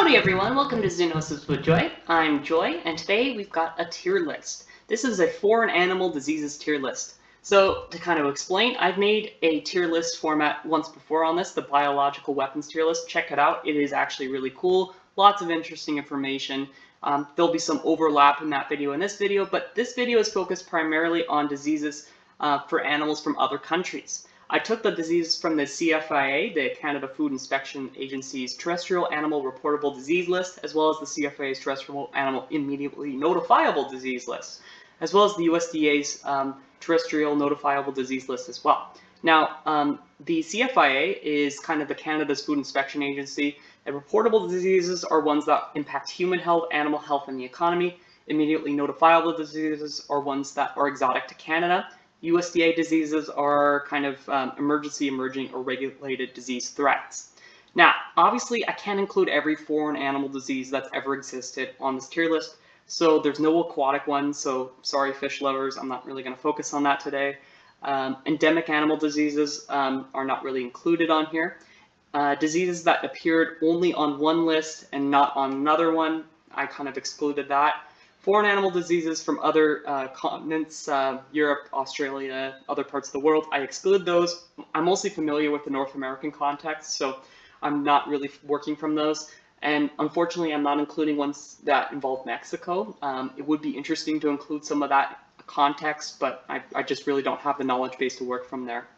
Howdy everyone, welcome to Zoonosis with Joy. I'm Joy, and today we've got a tier list. This is a foreign animal diseases tier list. So to kind of explain, I've made a tier list format once before on this, the biological weapons tier list. Check it out, it is actually really cool. Lots of interesting information. There'll be some overlap in that video and this video, but this video is focused primarily on diseases for animals from other countries. I took the disease from the CFIA, the Canada Food Inspection Agency's Terrestrial Animal Reportable Disease List, as well as the CFIA's Terrestrial Animal Immediately Notifiable Disease List, as well as the USDA's Terrestrial Notifiable Disease List as well. Now, the CFIA is kind of the Canada's Food Inspection Agency, and reportable diseases are ones that impact human health, animal health, and the economy. Immediately notifiable diseases are ones that are exotic to Canada. USDA diseases are kind of emergency, emerging, or regulated disease threats. Now, obviously, I can't include every foreign animal disease that's ever existed on this tier list, so there's no aquatic ones, so sorry fish lovers, I'm not really going to focus on that today. Endemic animal diseases are not really included on here. Diseases that appeared only on one list and not on another one, I kind of excluded that. Foreign animal diseases from other continents, Europe, Australia, other parts of the world, I exclude those. I'm mostly familiar with the North American context, so I'm not really working from those. And unfortunately, I'm not including ones that involve Mexico. It would be interesting to include some of that context, but I just really don't have the knowledge base to work from there.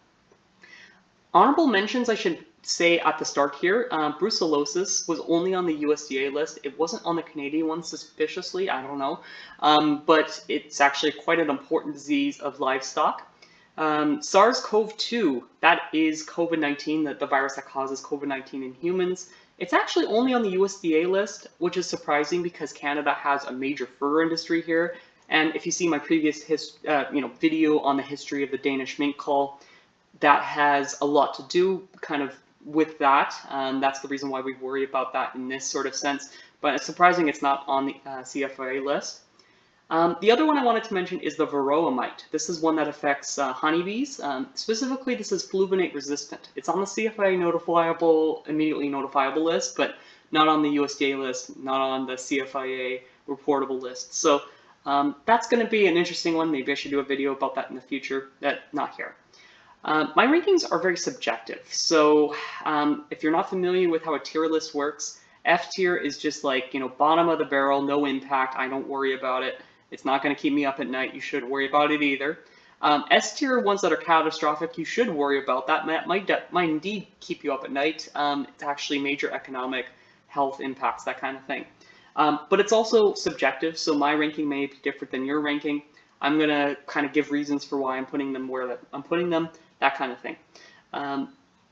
Honorable mentions, I should say at the start here, brucellosis was only on the USDA list. It wasn't on the Canadian one, suspiciously, I don't know. But it's actually quite an important disease of livestock. SARS-CoV-2, that is COVID-19, the virus that causes COVID-19 in humans. It's actually only on the USDA list, which is surprising because Canada has a major fur industry here. And if you see my previous video on the history of the Danish mink cull, that has a lot to do kind of with that. That's the reason why we worry about that in this sort of sense. But it's surprising it's not on the CFIA list. The other one I wanted to mention is the varroa mite. This is one that affects honeybees. Specifically, this is fluvinate resistant. It's on the CFIA immediately notifiable list, but not on the USDA list, not on the CFIA reportable list. So that's going to be an interesting one. Maybe I should do a video about that in the future. Not here. My rankings are very subjective, so if you're not familiar with how a tier list works, F tier is just like, bottom of the barrel, no impact, I don't worry about it, it's not going to keep me up at night, you shouldn't worry about it either. S tier, ones that are catastrophic, you should worry about that, might indeed keep you up at night. It's actually major economic health impacts, that kind of thing. But it's also subjective, so my ranking may be different than your ranking. I'm going to kind of give reasons for why I'm putting them where I'm putting them, that kind of thing.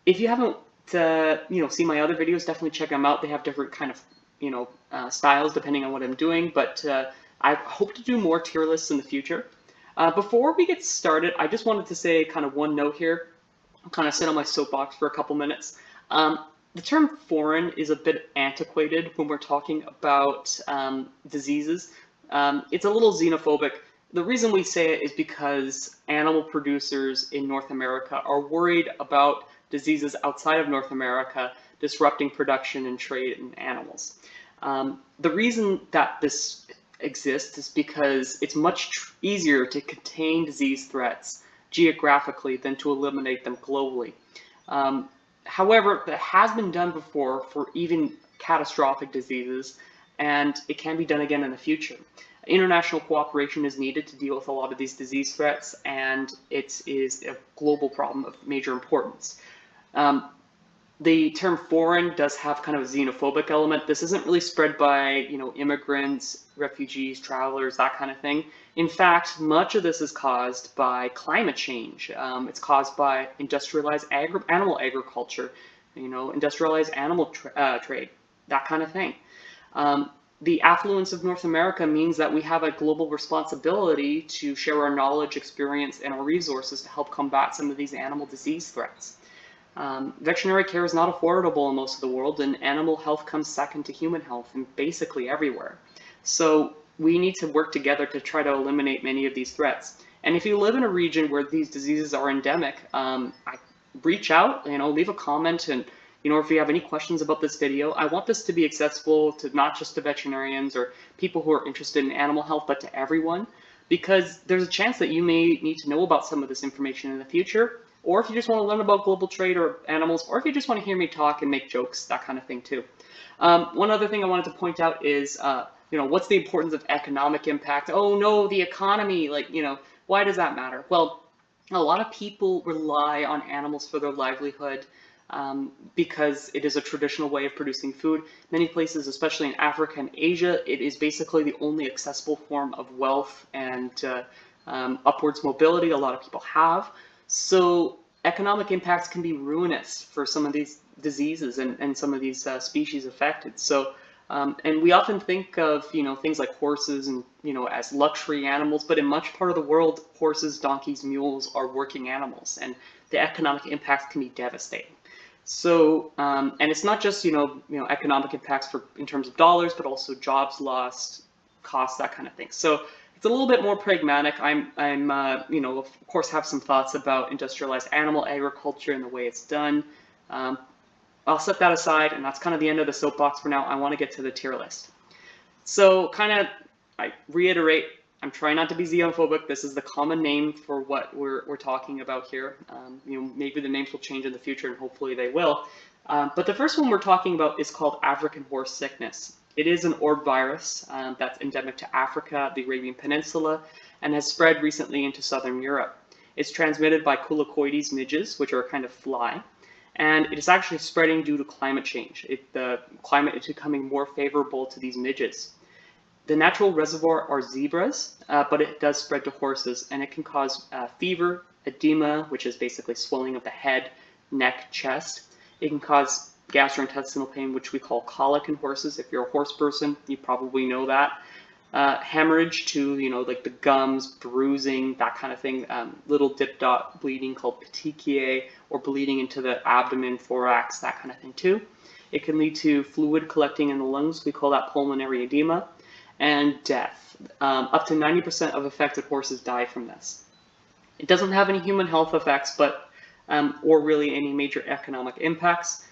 If you haven't, seen my other videos, definitely check them out. They have different kind of, styles depending on what I'm doing, but I hope to do more tier lists in the future. Before we get started, I just wanted to say kind of one note here. I'll kind of sit on my soapbox for a couple minutes. The term foreign is a bit antiquated when we're talking about diseases. It's a little xenophobic. The reason we say it is because animal producers in North America are worried about diseases outside of North America disrupting production and trade in animals. The reason that this exists is because it's much easier to contain disease threats geographically than to eliminate them globally. However, that has been done before for even catastrophic diseases, and it can be done again in the future. International cooperation is needed to deal with a lot of these disease threats, and it is a global problem of major importance. The term foreign does have kind of a xenophobic element. This isn't really spread by, immigrants, refugees, travelers, that kind of thing. In fact, much of this is caused by climate change. It's caused by industrialized animal agriculture, industrialized animal trade, that kind of thing. The affluence of North America means that we have a global responsibility to share our knowledge, experience, and our resources to help combat some of these animal disease threats. Veterinary care is not affordable in most of the world, and animal health comes second to human health and basically everywhere. So we need to work together to try to eliminate many of these threats. And if you live in a region where these diseases are endemic, reach out, leave a comment and or if you have any questions about this video, I want this to be accessible to not just to veterinarians or people who are interested in animal health, but to everyone, because there's a chance that you may need to know about some of this information in the future, or if you just want to learn about global trade or animals, or if you just want to hear me talk and make jokes, that kind of thing too. One other thing I wanted to point out is, what's the importance of economic impact? Oh no, the economy, why does that matter? Well, a lot of people rely on animals for their livelihood because it is a traditional way of producing food. Many places, especially in Africa and Asia, it is basically the only accessible form of wealth and upwards mobility a lot of people have. So economic impacts can be ruinous for some of these diseases and some of these species affected. So, and we often think of, things like horses and, as luxury animals, but in much part of the world, horses, donkeys, mules are working animals, and the economic impacts can be devastating. So, and it's not just, economic impacts in terms of dollars, but also jobs lost, costs, that kind of thing. So it's a little bit more pragmatic. I'm of course have some thoughts about industrialized animal agriculture and the way it's done. I'll set that aside, and that's kind of the end of the soapbox for now. I want to get to the tier list. So I reiterate, I'm trying not to be xenophobic. This is the common name for what we're talking about here. Maybe the names will change in the future, and hopefully they will. But the first one we're talking about is called African horse sickness. It is an orb virus that's endemic to Africa, the Arabian Peninsula, and has spread recently into southern Europe. It's transmitted by Culicoides midges, which are a kind of fly. And it is actually spreading due to climate change. The climate is becoming more favorable to these midges. The natural reservoir are zebras, but it does spread to horses, and it can cause fever, edema, which is basically swelling of the head, neck, chest. It can cause gastrointestinal pain, which we call colic in horses. If you're a horse person, you probably know that. Hemorrhage to, like the gums, bruising, that kind of thing. Little dip dot bleeding called petechiae, or bleeding into the abdomen, thorax, that kind of thing too. It can lead to fluid collecting in the lungs. We call that pulmonary edema. And death. Up to 90% of affected horses die from this. It doesn't have any human health effects, but or really any major economic impacts.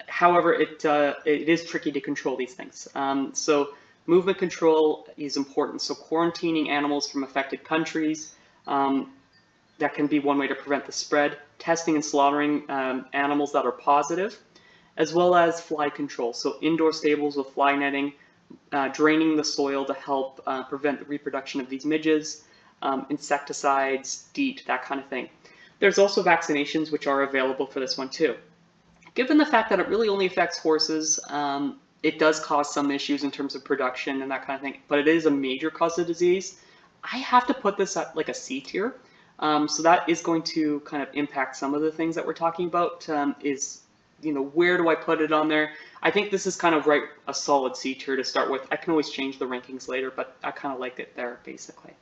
However, it is tricky to control these things. So movement control is important. So quarantining animals from affected countries, that can be one way to prevent the spread. Testing and slaughtering animals that are positive, as well as fly control. So indoor stables with fly netting, draining the soil to help prevent the reproduction of these midges, insecticides, DEET, that kind of thing. There's also vaccinations which are available for this one too. Given the fact that it really only affects horses, it does cause some issues in terms of production and that kind of thing, but it is a major cause of disease. I have to put this at like a C tier. So that is going to kind of impact some of the things that we're talking about. Where do I put it on there? I think this is kind of a solid C tier to start with. I can always change the rankings later, but I kind of like it there basically.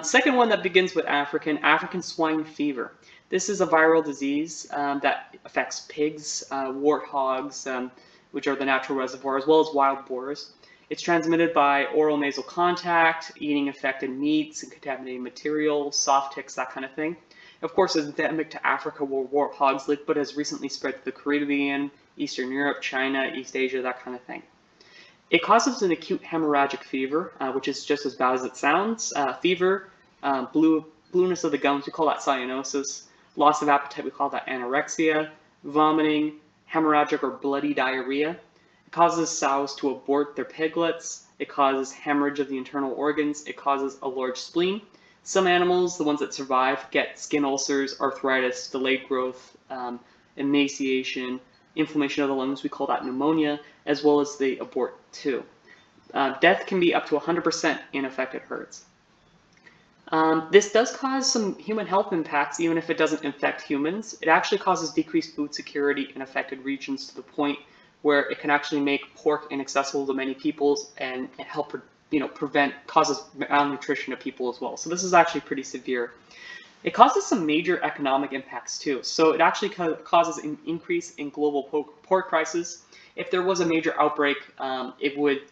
Second one that begins with African swine fever. This is a viral disease that affects pigs, warthogs, which are the natural reservoir, as well as wild boars. It's transmitted by oral nasal contact, eating infected meats and contaminated material, soft ticks, that kind of thing. Of course, it's endemic to Africa where warthogs live, but has recently spread to the Caribbean, Eastern Europe, China, East Asia, that kind of thing. It causes an acute hemorrhagic fever, which is just as bad as it sounds. Fever, blueness of the gums, we call that cyanosis. Loss of appetite, we call that anorexia. Vomiting, hemorrhagic or bloody diarrhea. It causes sows to abort their piglets. It causes hemorrhage of the internal organs. It causes a large spleen. Some animals, the ones that survive, get skin ulcers, arthritis, delayed growth, emaciation, inflammation of the lungs, we call that pneumonia, as well as they abort too. Death can be up to 100% in affected herds. This does cause some human health impacts, even if it doesn't infect humans. It actually causes decreased food security in affected regions to the point where it can actually make pork inaccessible to many people and help causes malnutrition to people as well. So this is actually pretty severe. It causes some major economic impacts too. So it actually causes an increase in global pork prices. If there was a major outbreak, it would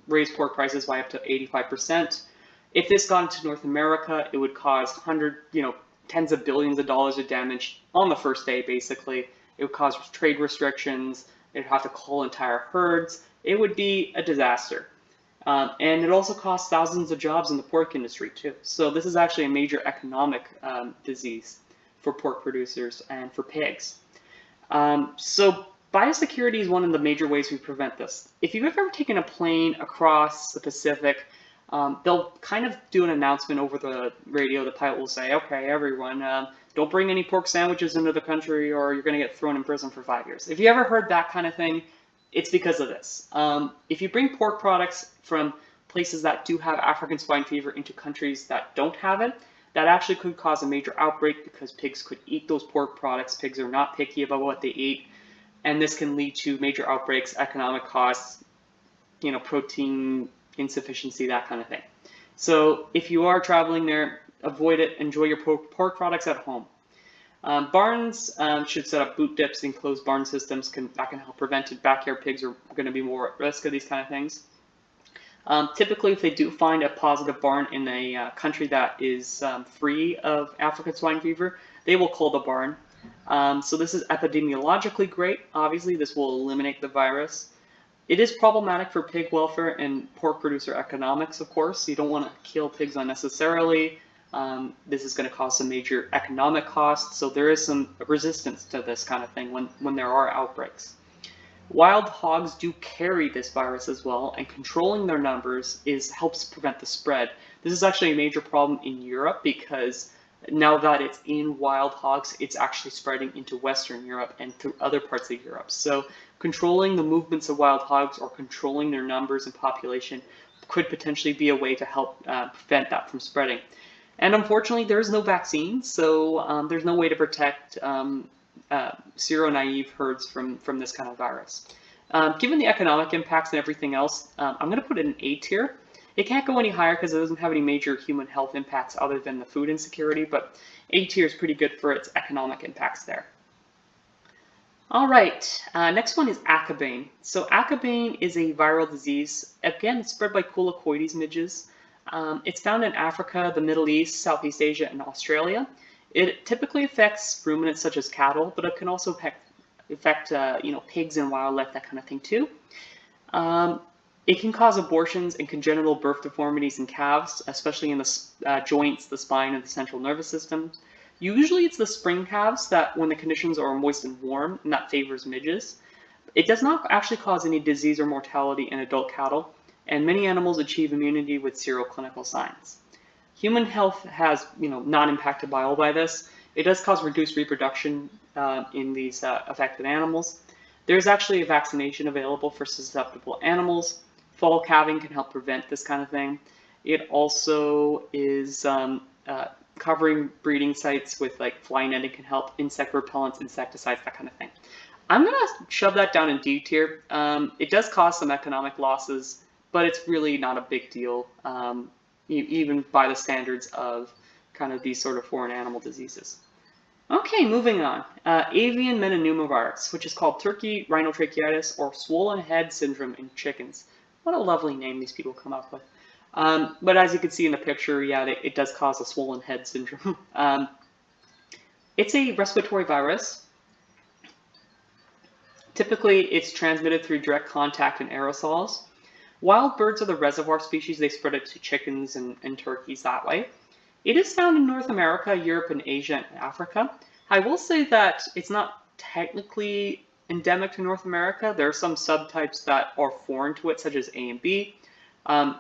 raise pork prices by up to 85%. If this got into North America, it would cause tens of billions of dollars of damage on the first day, basically, It would cause trade restrictions. It would have to cull entire herds. It would be a disaster. And it also costs thousands of jobs in the pork industry too. So this is actually a major economic disease for pork producers and for pigs. So biosecurity is one of the major ways we prevent this. If you've ever taken a plane across the Pacific, they'll kind of do an announcement over the radio. The pilot will say, okay, everyone, don't bring any pork sandwiches into the country or you're going to get thrown in prison for 5 years. If you ever heard that kind of thing, it's because of this. If you bring pork products from places that do have African swine fever into countries that don't have it, that actually could cause a major outbreak because pigs could eat those pork products. Pigs are not picky about what they eat, and this can lead to major outbreaks, economic costs, protein insufficiency, that kind of thing. So if you are traveling there, avoid it. Enjoy your pork products at home. Barns should set up boot dips and closed barn systems that can help prevent it. Backyard pigs are going to be more at risk of these kind of things. Typically, if they do find a positive barn in a country that is free of African swine fever, they will cull the barn. So this is epidemiologically great. Obviously, this will eliminate the virus. It is problematic for pig welfare and pork producer economics, of course. You don't want to kill pigs unnecessarily. This is going to cause some major economic costs, so there is some resistance to this kind of thing when there are outbreaks. Wild hogs do carry this virus as well, and controlling their numbers helps prevent the spread. This is actually a major problem in Europe because now that it's in wild hogs, it's actually spreading into Western Europe and through other parts of Europe. So controlling the movements of wild hogs or controlling their numbers and population could potentially be a way to help prevent that from spreading. And unfortunately, there is no vaccine, so there's no way to protect seronaive herds from this kind of virus. Given the economic impacts and everything else, I'm going to put it in A tier. It can't go any higher because it doesn't have any major human health impacts other than the food insecurity, but A tier is pretty good for its economic impacts there. All right, next one is Acobane. So Acobane is a viral disease. Again, it's spread by Culicoides midges. It's found in Africa, the Middle East, Southeast Asia, and Australia. It typically affects ruminants such as cattle, but it can also affect pigs and wildlife, that kind of thing too. It can cause abortions and congenital birth deformities in calves, especially in the joints, the spine, and the central nervous system. Usually it's the spring calves that when the conditions are moist and warm, and that favors midges. It does not actually cause any disease or mortality in adult cattle, and many animals achieve immunity with seroclinical signs. Human health has, not impacted by all by this. It does cause reduced reproduction in these affected animals. There's actually a vaccination available for susceptible animals. Fall calving can help prevent this kind of thing. It also is covering breeding sites with fly netting can help, insect repellents, insecticides, that kind of thing. I'm going to shove that down in D tier. It does cause some economic losses, but it's really not a big deal, even by the standards of kind of these sort of foreign animal diseases. Okay, moving on. Avian metapneumovirus, which is called turkey rhinotracheitis or swollen head syndrome in chickens. What a lovely name these people come up with. But as you can see in the picture, yeah, it does cause a swollen head syndrome. It's a respiratory virus. Typically, it's transmitted through direct contact and aerosols. Wild birds are the reservoir species. They spread it to chickens and turkeys that way. It is found in North America, Europe, and Asia, and Africa. I will say that it's not technically endemic to North America. There are some subtypes that are foreign to it, such as A and B.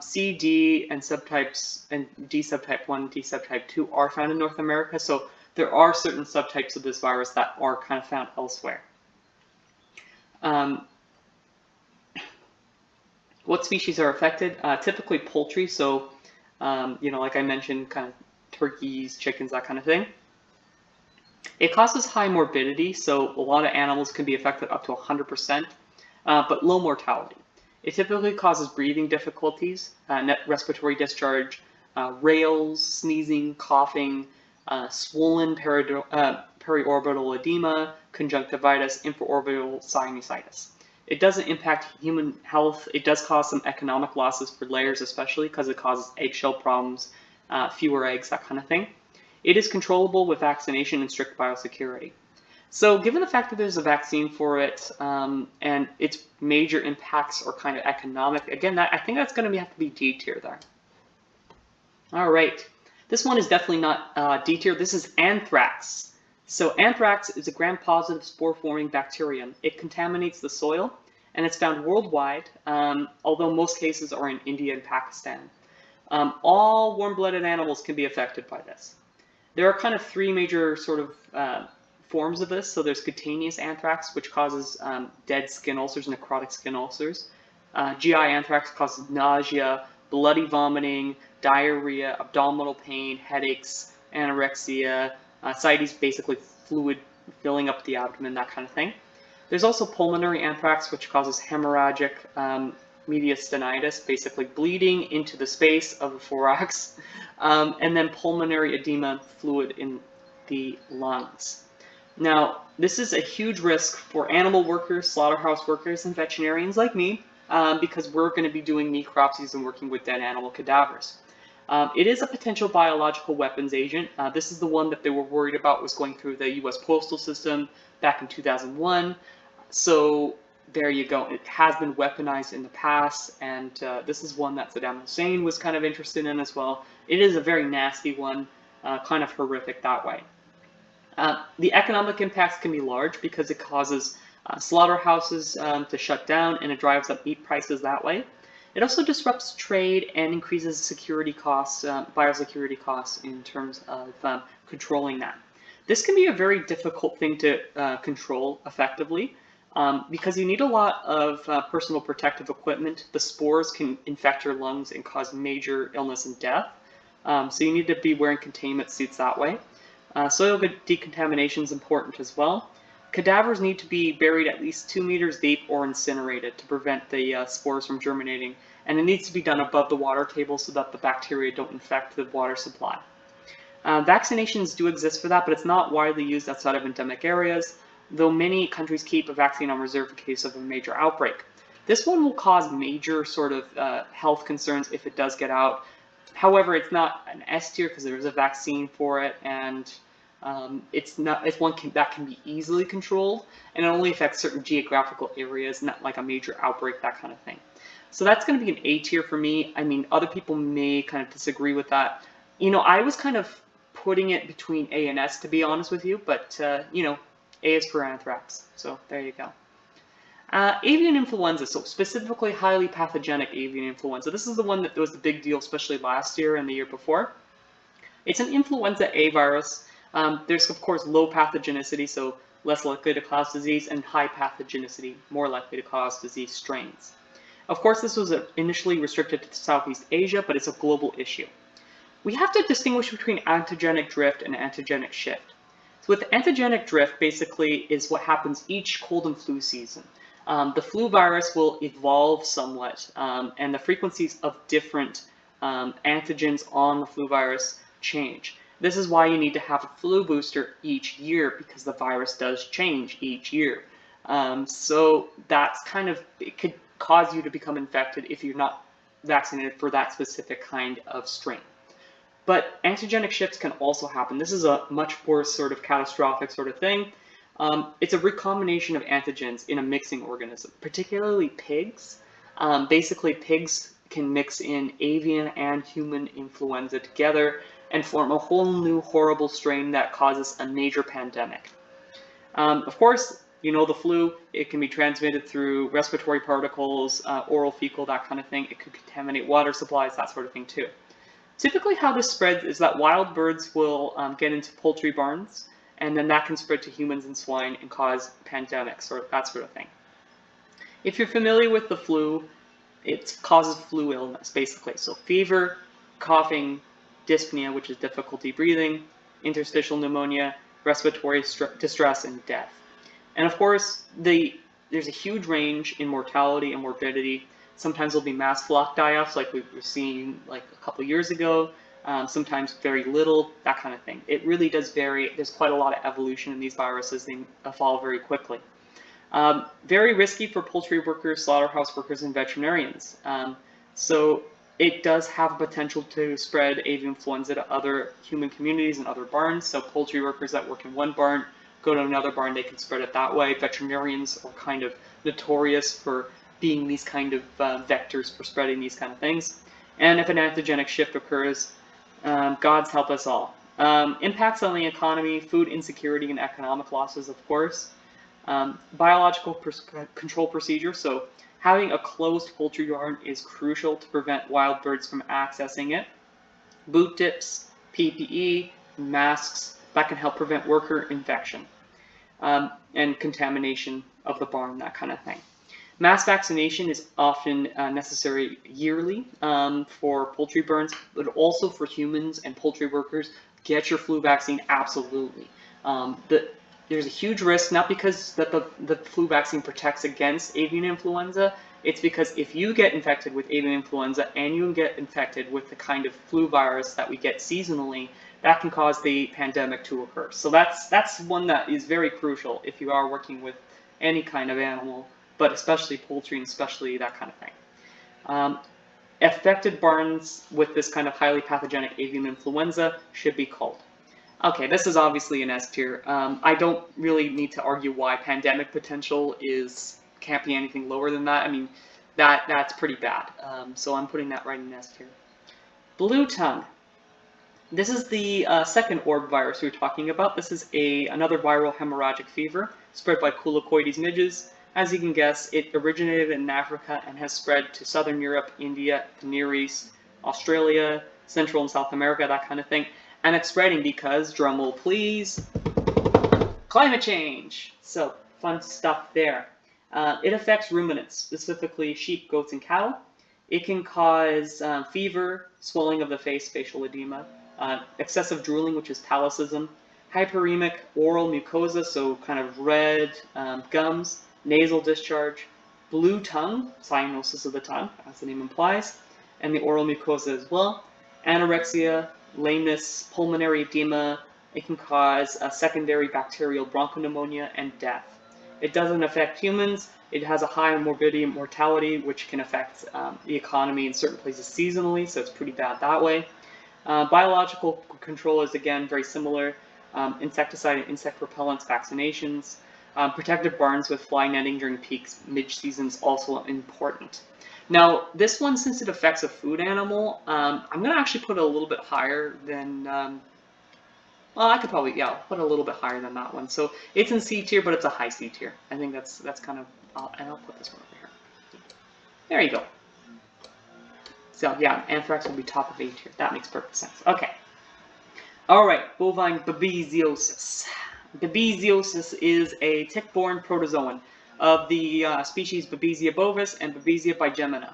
C, D, and subtypes, and D subtype 1, D subtype 2 are found in North America, so there are certain subtypes of this virus that are kind of found elsewhere. What species are affected? Typically poultry, so like I mentioned, kind of turkeys, chickens, that kind of thing. It causes high morbidity, so a lot of animals can be affected up to 100%, but low mortality. It typically causes breathing difficulties, net respiratory discharge, rales, sneezing, coughing, swollen periorbital edema, conjunctivitis, infraorbital sinusitis. It doesn't impact human health. It does cause some economic losses for layers, especially because it causes eggshell problems, fewer eggs, that kind of thing. It is controllable with vaccination and strict biosecurity. So given the fact that there's a vaccine for it, and its major impacts are kind of economic, again, I think that's going to have to be D tier there. All right, this one is definitely not D tier. This is anthrax. So anthrax is a gram-positive spore-forming bacterium. It contaminates the soil, and it's found worldwide, although most cases are in India and Pakistan. All warm-blooded animals can be affected by this. There are kind of three major sort of forms of this. So there's cutaneous anthrax, which causes dead skin ulcers, necrotic skin ulcers. GI anthrax causes nausea, bloody vomiting, diarrhea, abdominal pain, headaches, anorexia, ascites, basically fluid filling up the abdomen, that kind of thing. There's also pulmonary anthrax, which causes hemorrhagic mediastinitis, basically bleeding into the space of the thorax, and then pulmonary edema, fluid in the lungs. Now, this is a huge risk for animal workers, slaughterhouse workers, and veterinarians like me, because we're going to be doing necropsies and working with dead animal cadavers. It is a potential biological weapons agent. This is the one that they were worried about was going through the US postal system back in 2001. So there you go. It has been weaponized in the past, and this is one that Saddam Hussein was kind of interested in as well. It is a very nasty one, kind of horrific that way. The economic impacts can be large because it causes slaughterhouses to shut down, and it drives up meat prices that way. It also disrupts trade and increases security costs, biosecurity costs in terms of controlling that. This can be a very difficult thing to control effectively because you need a lot of personal protective equipment. The spores can infect your lungs and cause major illness and death. So you need to be wearing containment suits that way. Soil decontamination is important as well. Cadavers need to be buried at least 2 meters deep or incinerated to prevent the spores from germinating, and it needs to be done above the water table so that the bacteria don't infect the water supply. Vaccinations do exist for that, but it's not widely used outside of endemic areas, though many countries keep a vaccine on reserve in case of a major outbreak. This one will cause major sort of health concerns if it does get out. However, it's not an S tier because there is a vaccine for it, and it's one that can be easily controlled, and it only affects certain geographical areas, not like a major outbreak, that kind of thing. So that's going to be an A tier for me. I mean, other people may kind of disagree with that. You know, I was kind of putting it between A and S, to be honest with you, but you know, A is for anthrax. So there you go. Avian influenza, so specifically highly pathogenic avian influenza. This is the one that was the big deal, especially last year and the year before. It's an influenza A virus. There's, of course, low pathogenicity, so less likely to cause disease, and high pathogenicity, more likely to cause disease strains. Of course, this was initially restricted to Southeast Asia, but it's a global issue. We have to distinguish between antigenic drift and antigenic shift. So with antigenic drift, basically, is what happens each cold and flu season. The flu virus will evolve somewhat, and the frequencies of different antigens on the flu virus change. This is why you need to have a flu booster each year, because the virus does change each year. So that's kind of, it could cause you to become infected if you're not vaccinated for that specific kind of strain. But antigenic shifts can also happen. This is a much worse sort of catastrophic sort of thing. It's a recombination of antigens in a mixing organism, particularly pigs. Basically, pigs can mix in avian and human influenza together and form a whole new horrible strain that causes a major pandemic. Of course, you know the flu, it can be transmitted through respiratory particles, oral, fecal, that kind of thing. It could contaminate water supplies, that sort of thing too. Typically how this spreads is that wild birds will get into poultry barns, and then that can spread to humans and swine and cause pandemics or that sort of thing. If you're familiar with the flu, it causes flu illness, basically. So fever, coughing, dyspnea, which is difficulty breathing, interstitial pneumonia, respiratory distress, and death. And of course, there's a huge range in mortality and morbidity. Sometimes there'll be mass flock die-offs like we were seeing like a couple years ago. Sometimes very little, that kind of thing. It really does vary. There's quite a lot of evolution in these viruses. They evolve very quickly. Very risky for poultry workers, slaughterhouse workers, and veterinarians. So it does have potential to spread avian influenza to other human communities and other barns. So poultry workers that work in one barn go to another barn, they can spread it that way. Veterinarians are kind of notorious for being these kind of vectors for spreading these kind of things. And if an antigenic shift occurs, God's help us all. Impacts on the economy, food insecurity, and economic losses, of course. Biological control procedure. So having a closed poultry barn is crucial to prevent wild birds from accessing it. Boot tips, PPE, masks that can help prevent worker infection and contamination of the barn, that kind of thing. Mass vaccination is often necessary yearly for poultry burns, but also for humans and poultry workers. Get your flu vaccine, absolutely. There's a huge risk, not because that the flu vaccine protects against avian influenza. It's because if you get infected with avian influenza and you get infected with the kind of flu virus that we get seasonally, that can cause the pandemic to occur. So that's one that is very crucial if you are working with any kind of animal, but especially poultry and especially that kind of thing. Affected barns with this kind of highly pathogenic avian influenza should be culled. Okay, this is obviously an S tier. I don't really need to argue why pandemic potential can't be anything lower than that. I mean, that's pretty bad. So I'm putting that right in S tier. Blue tongue. This is the second orb virus we were talking about. This is another viral hemorrhagic fever spread by Culicoides midges. As you can guess, it originated in Africa and has spread to Southern Europe, India, the Near East, Australia, Central and South America, that kind of thing. And it's spreading because, drumroll please, climate change. So, fun stuff there. It affects ruminants, specifically sheep, goats, and cattle. It can cause fever, swelling of the face, facial edema, excessive drooling, which is palicism, hyperemic oral mucosa, so kind of red gums, nasal discharge, blue tongue, cyanosis of the tongue, as the name implies, and the oral mucosa as well, anorexia, lameness, pulmonary edema. It can cause a secondary bacterial bronchopneumonia and death. It doesn't affect humans. It has a high morbidity and mortality, which can affect the economy in certain places seasonally, so it's pretty bad that way. Biological control is, again, very similar. Insecticide and insect repellents, vaccinations. Protective barns with fly netting during peak midge season is also important. Now, this one, since it affects a food animal, I'm going to actually put it a little bit higher than, well, I could probably, put it a little bit higher than that one. So it's in C tier, but it's a high C tier. I think that's kind of, and I'll put this one over here. There you go. So yeah, anthrax will be top of A tier. That makes perfect sense. Okay. All right, bovine babesiosis. Babesiosis is a tick-borne protozoan of the species Babesia bovis and Babesia bigemina.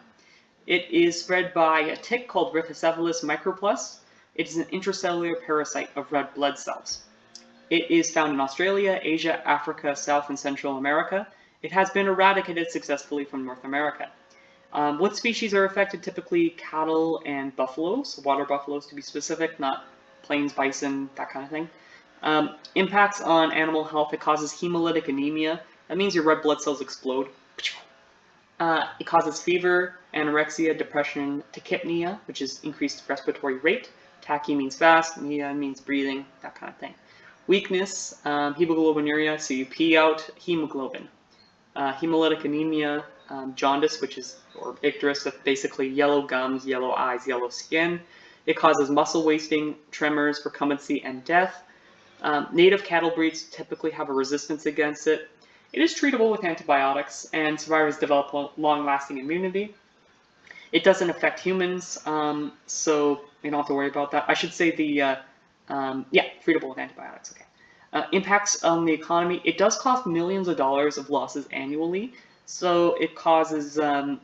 It is spread by a tick called Rhipicephalus microplus. It is an intracellular parasite of red blood cells. It is found in Australia, Asia, Africa, South and Central America. It has been eradicated successfully from North America. What species are affected? Typically cattle and buffaloes, water buffaloes to be specific, not plains bison, that kind of thing. Impacts on animal health: it causes hemolytic anemia. That means your red blood cells explode. It causes fever, anorexia, depression, tachypnea, which is increased respiratory rate. Tachy means fast, pnea means breathing, that kind of thing. Weakness, hemoglobinuria, so you pee out hemoglobin. Hemolytic anemia, jaundice, which is, or icterus, that's basically yellow gums, yellow eyes, yellow skin. It causes muscle wasting, tremors, recumbency, and death. Native cattle breeds typically have a resistance against it. It is treatable with antibiotics, and survivors develop long-lasting immunity. It doesn't affect humans, so you don't have to worry about that. I should say treatable with antibiotics, okay. Impacts on the economy: it does cost millions of dollars of losses annually, so it causes, it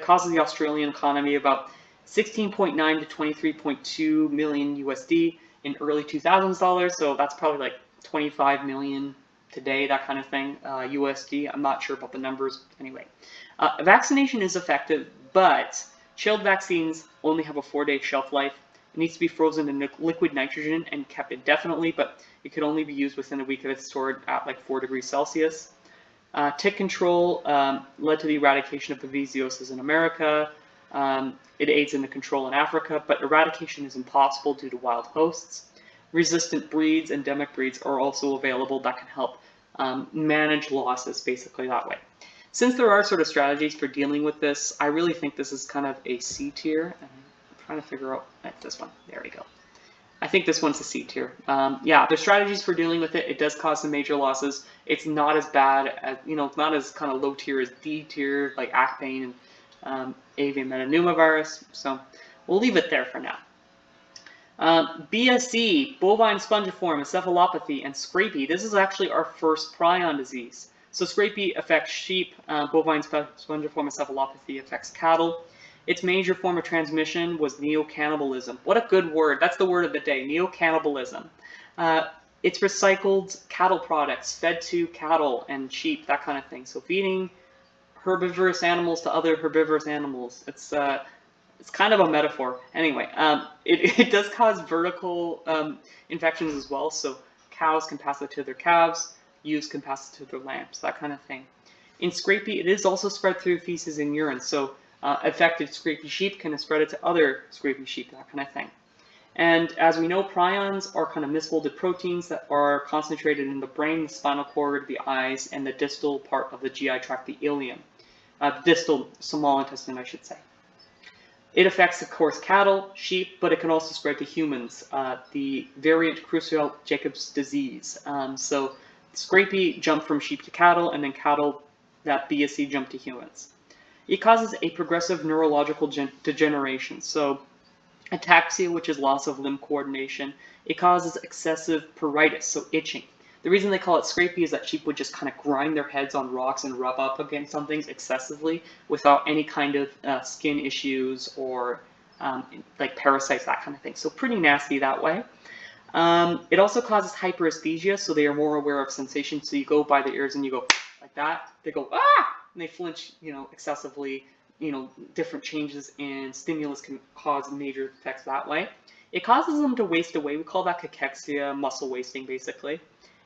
causes the Australian economy about 16.9 to 23.2 million USD in early 2000s dollars, so that's probably like 25 million today, that kind of thing, USD. I'm not sure about the numbers. Anyway, vaccination is effective, but chilled vaccines only have a 4-day shelf life. It needs to be frozen in liquid nitrogen and kept indefinitely, but it could only be used within a week if it's stored at like 4 degrees Celsius. Tick control led to the eradication of babesiosis in America. It aids in the control in Africa, but eradication is impossible due to wild hosts. resistant breeds, endemic breeds are also available that can help manage losses basically that way. Since there are sort of strategies for dealing with this, I really think this is kind of a C tier. I'm trying to figure out this one. There we go. I think this one's a C tier. Yeah, there's strategies for dealing with it. It does cause some major losses. It's not as bad as, it's not as kind of low tier as D tier, like Acpain and avian metapneumovirus. So we'll leave it there for now. BSE, bovine spongiform encephalopathy, and scrapie. This is actually our first prion disease. So scrapie affects sheep, bovine spongiform encephalopathy affects cattle. Its major form of transmission was neocannibalism. What a good word. That's the word of the day, neocannibalism. It's recycled cattle products fed to cattle and sheep, that kind of thing. So feeding herbivorous animals to other herbivorous animals. It's kind of a metaphor. Anyway, it does cause vertical infections as well. So cows can pass it to their calves, ewes can pass it to their lambs, that kind of thing. In scrapie, it is also spread through feces and urine. So affected scrapie sheep can spread it to other scrapie sheep, that kind of thing. And as we know, prions are kind of misfolded proteins that are concentrated in the brain, the spinal cord, the eyes, and the distal part of the GI tract, the ileum. Distal small intestine, I should say. It affects, of course, cattle, sheep, but it can also spread to humans, the variant Creutzfeldt-Jacobs disease. So scrapie jumped from sheep to cattle, and then cattle, that BSE jumped to humans. It causes a progressive neurological degeneration. So ataxia, which is loss of limb coordination. It causes excessive pruritus, so itching. The reason they call it scrapie is that sheep would just kind of grind their heads on rocks and rub up against some things excessively without any kind of skin issues or like parasites, that kind of thing. So pretty nasty that way. It also causes hyperesthesia, so they are more aware of sensation. So you go by the ears and you go like that. They go, ah! And they flinch, excessively. Different changes in stimulus can cause major effects that way. It causes them to waste away. We call that cachexia, muscle wasting, basically.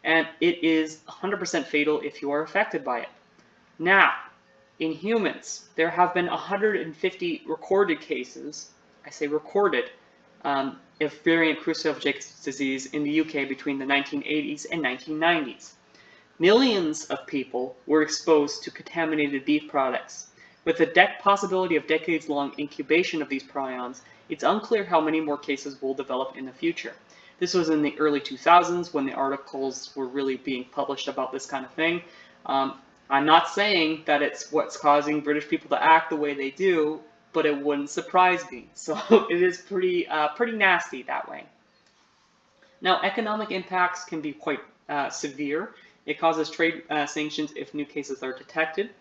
And it is 100% fatal if you are affected by it. Now, in humans, there have been 150 recorded cases, I say recorded, of variant Creutzfeldt-Jacobs disease in the UK between the 1980s and 1990s. Millions of people were exposed to contaminated beef products. With the possibility of decades-long incubation of these prions, it's unclear how many more cases will develop in the future. This was in the early 2000s when the articles were really being published about this kind of thing. I'm not saying that it's what's causing British people to act the way they do, but it wouldn't surprise me. So it is pretty nasty that way. Now, economic impacts can be quite severe. It causes trade sanctions if new cases are detected.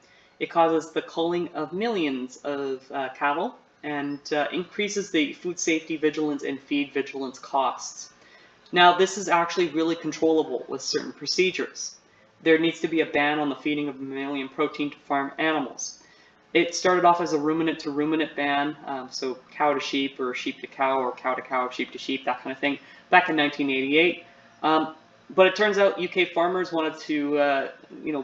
It causes the culling of millions of cattle and increases the food safety vigilance and feed vigilance costs. Now, this is actually really controllable with certain procedures. There needs to be a ban on the feeding of mammalian protein to farm animals. It started off as a ruminant to ruminant ban, so cow to sheep or sheep to cow or cow to cow, sheep to sheep, that kind of thing, back in 1988. But it turns out UK farmers wanted to,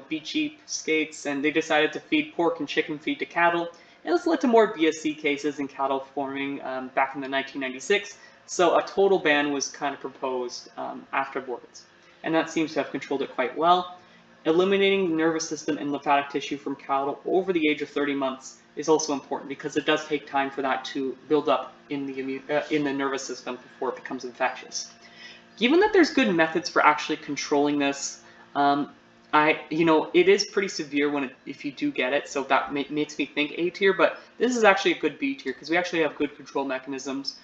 be cheapskates, and they decided to feed pork and chicken feed to cattle. And this led to more BSE cases in cattle farming back in the 1996. So a total ban was kind of proposed afterwards. And that seems to have controlled it quite well. Eliminating the nervous system and lymphatic tissue from cattle over the age of 30 months is also important because it does take time for that to build up in the nervous system before it becomes infectious. Given that there's good methods for actually controlling this, it is pretty severe if you do get it, so that makes me think A tier, but this is actually a good B tier because we actually have good control mechanisms.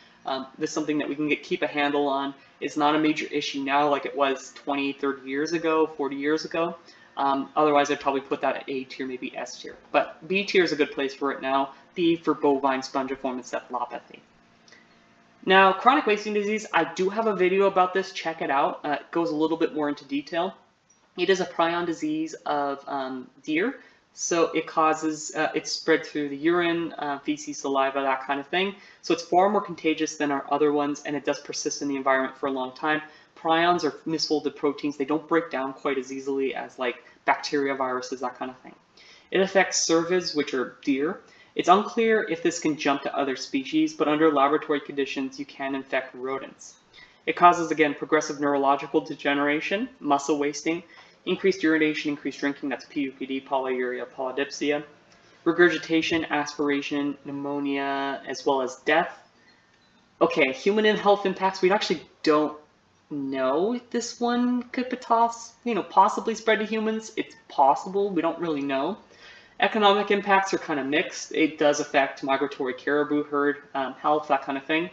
This is something that we can keep a handle on. It's not a major issue now like it was 20, 30 years ago, 40 years ago. Otherwise, I'd probably put that at A tier, maybe S tier. But B tier is a good place for it now. B for bovine spongiform encephalopathy. Now, chronic wasting disease, I do have a video about this. Check it out. It goes a little bit more into detail. It is a prion disease of deer. So it causes, it's spread through the urine, feces, saliva, that kind of thing. So it's far more contagious than our other ones, and it does persist in the environment for a long time. Prions are misfolded proteins. They don't break down quite as easily as like bacteria, viruses, that kind of thing. It affects cervids, which are deer. It's unclear if this can jump to other species, but under laboratory conditions, you can infect rodents. It causes, again, progressive neurological degeneration, muscle wasting, increased urination, increased drinking, that's PUPD, polyuria, polydipsia, regurgitation, aspiration, pneumonia, as well as death. Okay, human health impacts, we actually don't know if this one could possibly spread to humans. It's possible, we don't really know. Economic impacts are kind of mixed. It does affect migratory caribou herd health, that kind of thing.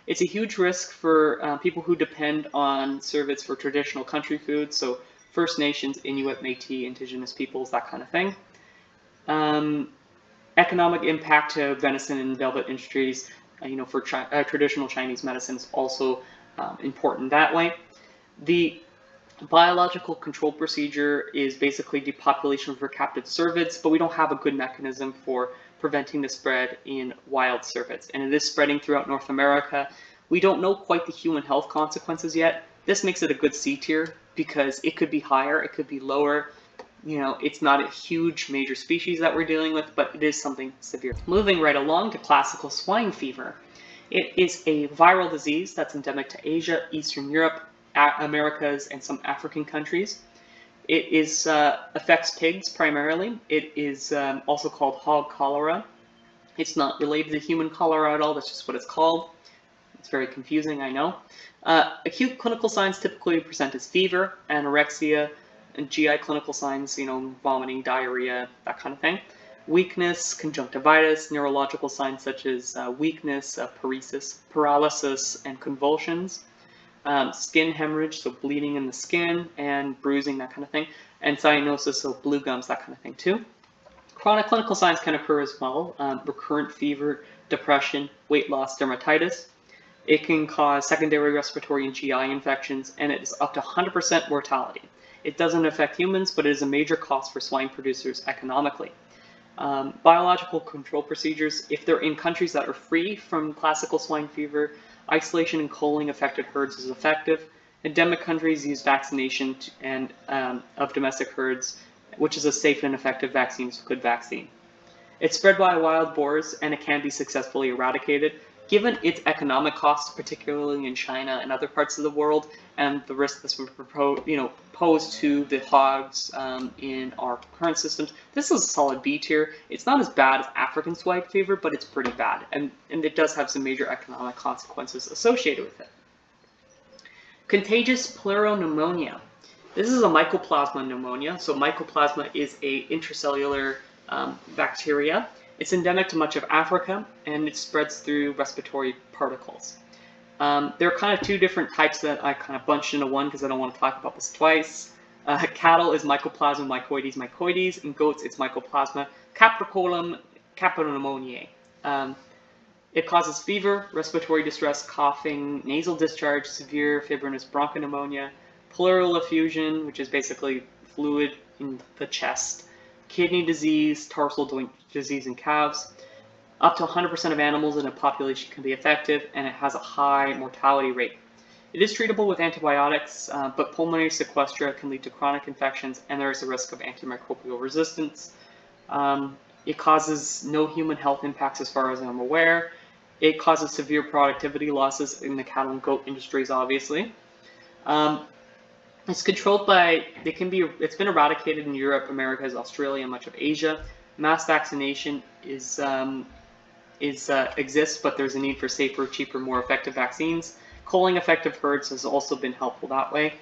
It's a huge risk for people who depend on cervids for traditional country foods, so First Nations, Inuit, Métis, Indigenous peoples, that kind of thing. Economic impact to venison and velvet industries, for traditional Chinese medicine is also important that way. The biological control procedure is basically depopulation for captive cervids, but we don't have a good mechanism for preventing the spread in wild cervids. And it is spreading throughout North America. We don't know quite the human health consequences yet. This makes it a good C tier because it could be higher, it could be lower. It's not a huge major species that we're dealing with, but it is something severe. Moving right along to classical swine fever. It is a viral disease that's endemic to Asia, Eastern Europe, Americas, and some African countries. It affects pigs primarily. It is also called hog cholera. It's not related to human cholera at all, that's just what it's called. It's very confusing, I know. Acute clinical signs typically present as fever, anorexia, and GI clinical signs, vomiting, diarrhea, that kind of thing. Weakness, conjunctivitis, neurological signs such as weakness, paralysis, and convulsions. Skin hemorrhage, so bleeding in the skin, and bruising, that kind of thing. And cyanosis, so blue gums, that kind of thing too. Chronic clinical signs can occur as well. Recurrent fever, depression, weight loss, dermatitis. It can cause secondary respiratory and GI infections, and it is up to 100% mortality. It doesn't affect humans, but it is a major cost for swine producers economically. Biological control procedures, if they're in countries that are free from classical swine fever, isolation and culling affected herds is effective. Endemic countries use vaccination of domestic herds, which is a safe and effective vaccine. It's a good vaccine. It's spread by wild boars, and it can be successfully eradicated. Given its economic costs, particularly in China and other parts of the world, and the risk this would pose to the hogs in our current systems, this is a solid B tier. It's not as bad as African swine fever, but it's pretty bad, and it does have some major economic consequences associated with it. Contagious pleuropneumonia. This is a mycoplasma pneumonia. So mycoplasma is a intracellular bacteria. It's endemic to much of Africa, and it spreads through respiratory particles. There are kind of two different types that I kind of bunched into one because I don't want to talk about this twice. Cattle is Mycoplasma mycoides, and goats it's Mycoplasma capricolum capillomoniae. It causes fever, respiratory distress, coughing, nasal discharge, severe fibrinous bronchopneumonia, pleural effusion, which is basically fluid in the chest, kidney disease, tarsal joint disease in calves. Up to 100% of animals in a population can be affected, and it has a high mortality rate. It is treatable with antibiotics, but pulmonary sequestra can lead to chronic infections, and there is a risk of antimicrobial resistance. It causes no human health impacts as far as I'm aware. It causes severe productivity losses in the cattle and goat industries, obviously. It's controlled by, it's been eradicated in Europe, Americas, Australia, and much of Asia. Mass vaccination exists, but there's a need for safer, cheaper, more effective vaccines. Culling effective herds has also been helpful that way.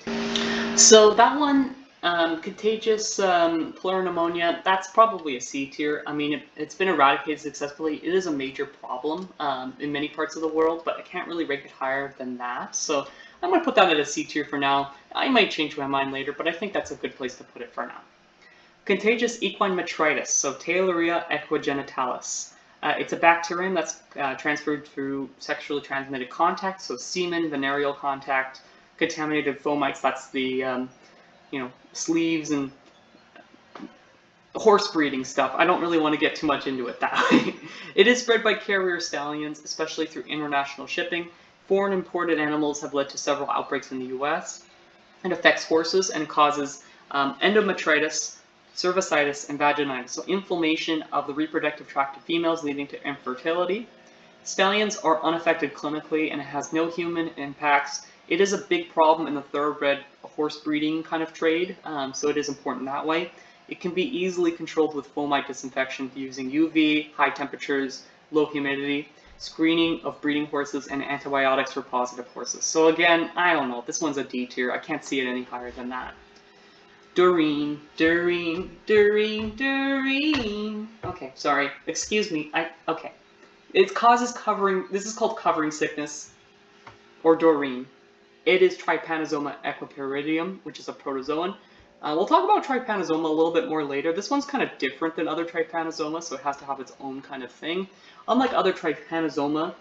So that one, contagious pleuropneumonia, that's probably a C tier. I mean, it's been eradicated successfully. It is a major problem in many parts of the world, but I can't really rank it higher than that. So I'm going to put that at a C tier for now. I might change my mind later, but I think that's a good place to put it for now. Contagious equine metritis, so Theileria equigenitalis. It's a bacterium that's transferred through sexually transmitted contact, so semen, venereal contact, contaminated fomites, that's the sleeves and horse breeding stuff. I don't really want to get too much into it that way. It is spread by carrier stallions, especially through international shipping. Foreign imported animals have led to several outbreaks in the US. It affects horses and causes endometritis, cervicitis, and vaginitis, so inflammation of the reproductive tract of females leading to infertility. Stallions are unaffected clinically, and it has no human impacts. It is a big problem in the thoroughbred horse breeding kind of trade, so it is important that way. It can be easily controlled with fomite disinfection using UV, high temperatures, low humidity, screening of breeding horses, and antibiotics for positive horses. So again, I don't know, this one's a D tier. I can't see it any higher than that. Doreen. Okay, sorry. Excuse me. Okay. It causes covering, this is called covering sickness, or Doreen. It is Trypanosoma equiparidium, which is a protozoan. We'll talk about Trypanosoma a little bit more later. This one's kind of different than other Trypanosoma, so it has to have its own kind of thing. Unlike other Trypanosoma,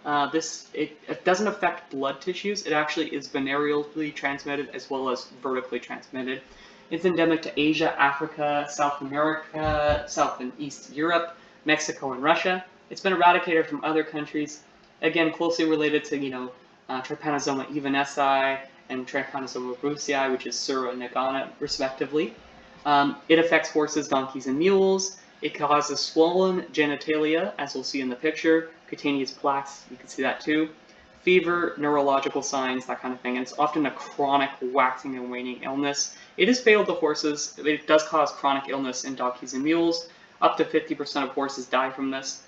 it doesn't affect blood tissues. It actually is venereally transmitted as well as vertically transmitted. It's endemic to Asia, Africa, South America, South and East Europe, Mexico, and Russia. It's been eradicated from other countries. Again, closely related to, Trypanosoma evanescens and Trypanosoma brucei, which is Sura and Nagana, respectively. It affects horses, donkeys, and mules. It causes swollen genitalia, as we'll see in the picture, cutaneous plaques, you can see that too, fever, neurological signs, that kind of thing, and it's often a chronic waxing and waning illness. It is fatal to horses. It does cause chronic illness in donkeys and mules. Up to 50% of horses die from this.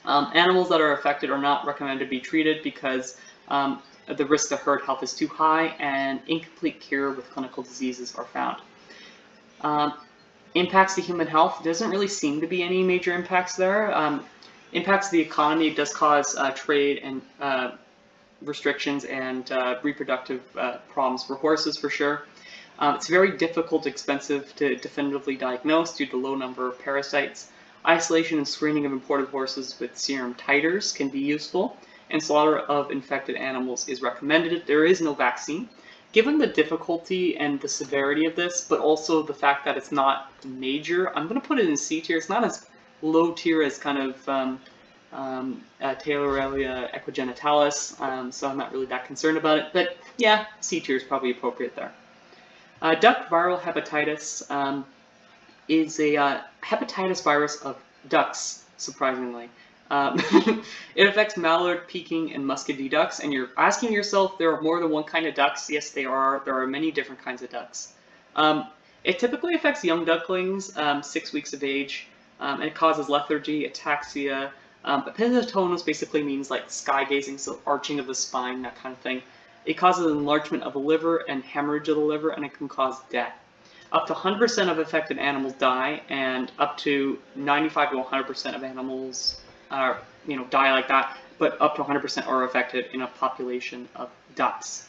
Animals that are affected are not recommended to be treated because the risk to herd health is too high and incomplete cure with clinical diseases are found. Impacts to human health, doesn't really seem to be any major impacts there. Impacts to the economy, it does cause trade and restrictions and reproductive problems for horses for sure. It's very difficult, expensive to definitively diagnose due to low number of parasites. Isolation and screening of imported horses with serum titers can be useful, and slaughter of infected animals is recommended. There is no vaccine. Given the difficulty and the severity of this, but also the fact that it's not major, I'm going to put it in C tier. It's not as low tier as kind of Taylorelia equigenitalis, so I'm not really that concerned about it. But yeah, C tier is probably appropriate there. Duck viral hepatitis is a hepatitis virus of ducks, surprisingly. It affects mallard, Peking, and muscadine ducks, and you're asking yourself, there are more than one kind of ducks? Yes, there are many different kinds of ducks. It typically affects young ducklings, 6 weeks of age, and it causes lethargy, ataxia. Episiotonos basically means like sky gazing, so arching of the spine, that kind of thing. It causes enlargement of the liver and hemorrhage of the liver, and it can cause death. Up to 100% of affected animals die, and up to 95 to 100% of animals die like that, but up to 100% are affected in a population of ducks.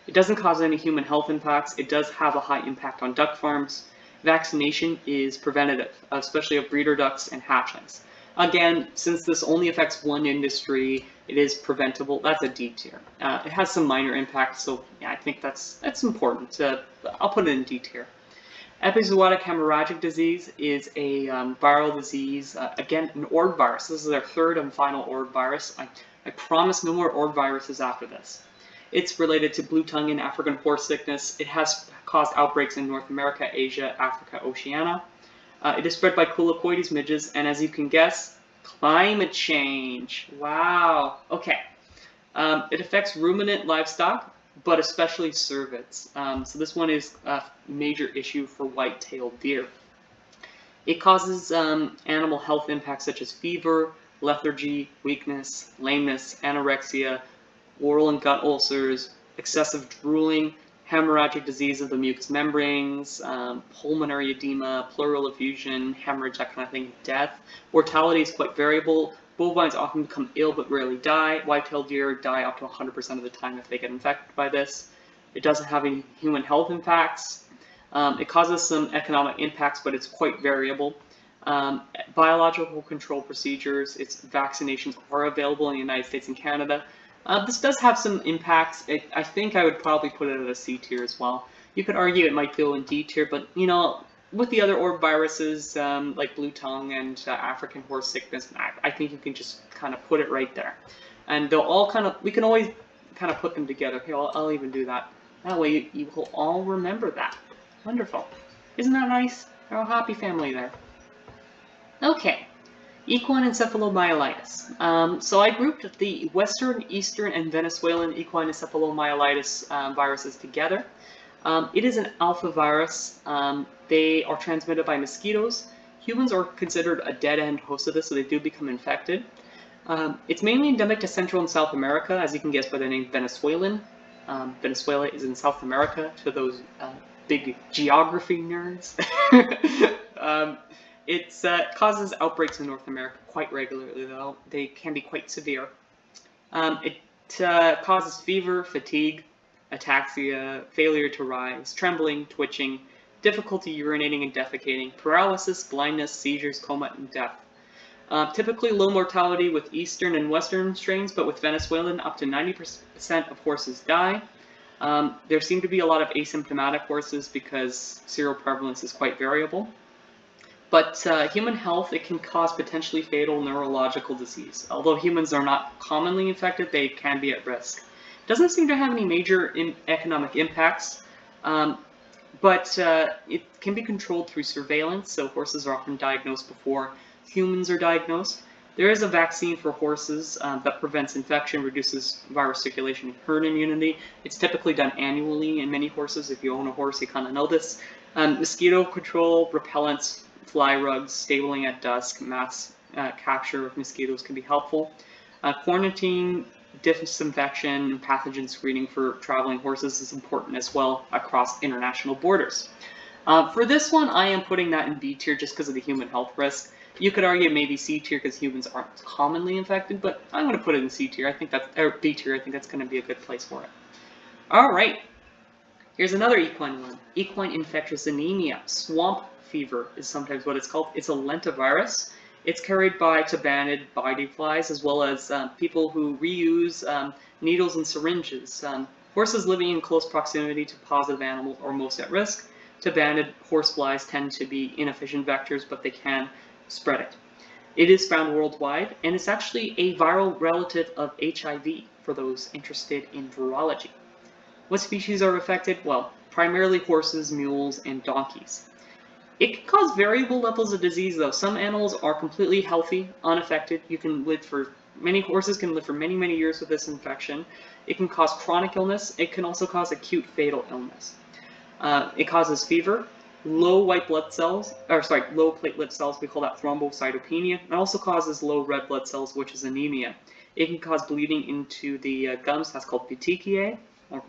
It doesn't cause any human health impacts. It does have a high impact on duck farms. Vaccination is preventative, especially of breeder ducks and hatchlings. Again, since this only affects one industry, it is preventable. That's a D tier. It has some minor impacts, so yeah, I think that's important. I'll put it in D tier. Epizootic hemorrhagic disease is a viral disease, again, an Ord virus. This is their third and final Ord virus. I promise no more Ord viruses after this. It's related to blue tongue and African horse sickness. It has caused outbreaks in North America, Asia, Africa, Oceania. It is spread by Culicoides midges, and as you can guess, climate change. Wow. Okay. It affects ruminant livestock, but especially cervids. So this one is a major issue for white-tailed deer. It causes animal health impacts such as fever, lethargy, weakness, lameness, anorexia, oral and gut ulcers, excessive drooling, hemorrhagic disease of the mucous membranes, pulmonary edema, pleural effusion, hemorrhage, that kind of thing, death. Mortality is quite variable. Bovines often become ill but rarely die. White-tailed deer die up to 100% of the time if they get infected by this. It doesn't have any human health impacts. It causes some economic impacts, but it's quite variable. Biological control procedures, its vaccinations are available in the United States and Canada. This does have some impacts. I think I would probably put it at a C tier as well. You could argue it might go in D tier, but with the other Ord viruses like blue tongue and African horse sickness, I think you can just kind of put it right there. And they'll all we can always kind of put them together. Okay, I'll even do that. That way you will all remember that. Wonderful. Isn't that nice? They're a happy family there. Okay. Equine encephalomyelitis. So I grouped the Western, Eastern, and Venezuelan equine encephalomyelitis viruses together. It is an alpha virus. They are transmitted by mosquitoes. Humans are considered a dead-end host of this, so they do become infected. It's mainly endemic to Central and South America, as you can guess by the name Venezuelan. Venezuela is in South America, to those big geography nerds. It causes outbreaks in North America quite regularly, though. They can be quite severe. It causes fever, fatigue, ataxia, failure to rise, trembling, twitching, difficulty urinating and defecating, paralysis, blindness, seizures, coma, and death. Typically low mortality with Eastern and Western strains, but with Venezuelan, up to 90% of horses die. There seem to be a lot of asymptomatic horses because seroprevalence is quite variable. But human health, it can cause potentially fatal neurological disease. Although humans are not commonly infected, they can be at risk. It doesn't seem to have any major economic impacts, but it can be controlled through surveillance, so horses are often diagnosed before humans are diagnosed. There is a vaccine for horses that prevents infection, reduces virus circulation, and herd immunity. It's typically done annually in many horses. If you own a horse, you kind of know this. Mosquito control, repellents, fly rugs, stabling at dusk, mass capture of mosquitoes can be helpful. Quarantine, disinfection, and pathogen screening for traveling horses is important as well across international borders. For this one, I am putting that in B tier just because of the human health risk. You could argue maybe C tier because humans aren't commonly infected, but I'm going to put it in C tier. I think that's, or B tier. I think that's going to be a good place for it. All right. Here's another equine one. Equine infectious anemia. Swamp fever is sometimes what it's called. It's a lentivirus. It's carried by tabanid flies as well as people who reuse needles and syringes. Horses living in close proximity to positive animals are most at risk. Tabanid horseflies tend to be inefficient vectors, but they can spread it. It is found worldwide, and it's actually a viral relative of HIV for those interested in virology. What species are affected? Well, primarily horses, mules, and donkeys. It can cause variable levels of disease, though. Some animals are completely healthy, unaffected. Many horses can live for many, many years with this infection. It can cause chronic illness. It can also cause acute fatal illness. It causes fever, low white blood cells, low platelet cells. We call that thrombocytopenia. It also causes low red blood cells, which is anemia. It can cause bleeding into the gums. That's called petechiae, or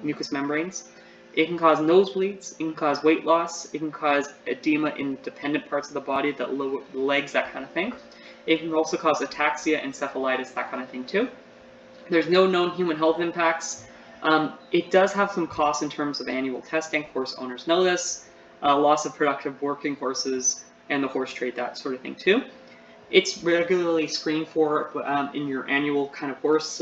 mucous membranes. It can cause nosebleeds, it can cause weight loss, it can cause edema in dependent parts of the body, the legs, that kind of thing. It can also cause ataxia, encephalitis, that kind of thing too. There's no known human health impacts. It does have some costs in terms of annual testing. Horse owners know this. Loss of productive working horses and the horse trade, that sort of thing too. It's regularly screened for in your annual kind of horse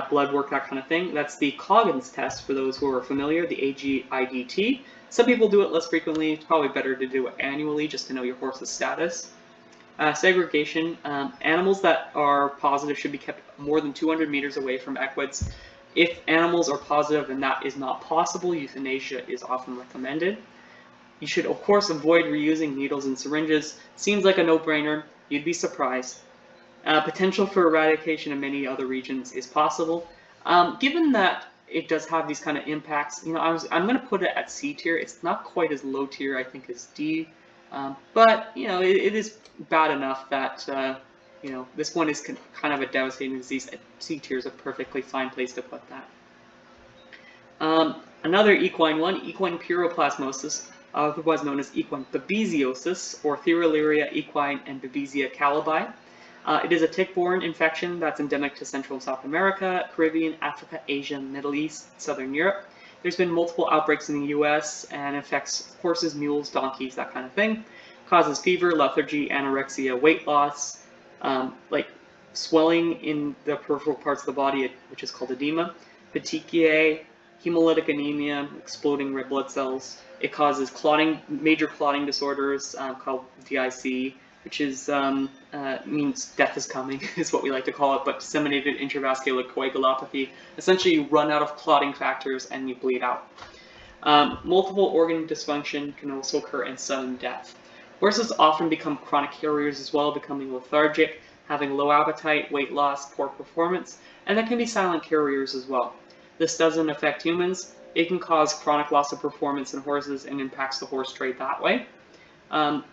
blood work, that kind of thing. That's the Coggins test for those who are familiar, the AGIDT. Some people do it less frequently. It's probably better to do it annually just to know your horse's status. Segregation. Animals that are positive should be kept more than 200 meters away from equids. If animals are positive and that is not possible, euthanasia is often recommended. You should, of course, avoid reusing needles and syringes. Seems like a no-brainer. You'd be surprised. Potential for eradication in many other regions is possible. Given that it does have these kind of impacts, I'm going to put it at C tier. It's not quite as low tier, I think, as D, but it is bad enough that this one is kind of a devastating disease. C tier is a perfectly fine place to put that. Another equine one, equine pyroplasmosis, otherwise known as equine babesiosis, or Therialuria equine and Babesia calibi. It is a tick-borne infection that's endemic to Central and South America, Caribbean, Africa, Asia, Middle East, Southern Europe. There's been multiple outbreaks in the US and affects horses, mules, donkeys, that kind of thing. Causes fever, lethargy, anorexia, weight loss, like swelling in the peripheral parts of the body, which is called edema, petechiae, hemolytic anemia, exploding red blood cells. It causes major clotting disorders called DIC, which is means death is coming, is what we like to call it, but disseminated intravascular coagulopathy. Essentially, you run out of clotting factors and you bleed out. Multiple organ dysfunction can also occur in sudden death. Horses often become chronic carriers as well, becoming lethargic, having low appetite, weight loss, poor performance, and they can be silent carriers as well. This doesn't affect humans. It can cause chronic loss of performance in horses and impacts the horse trade that way. Um,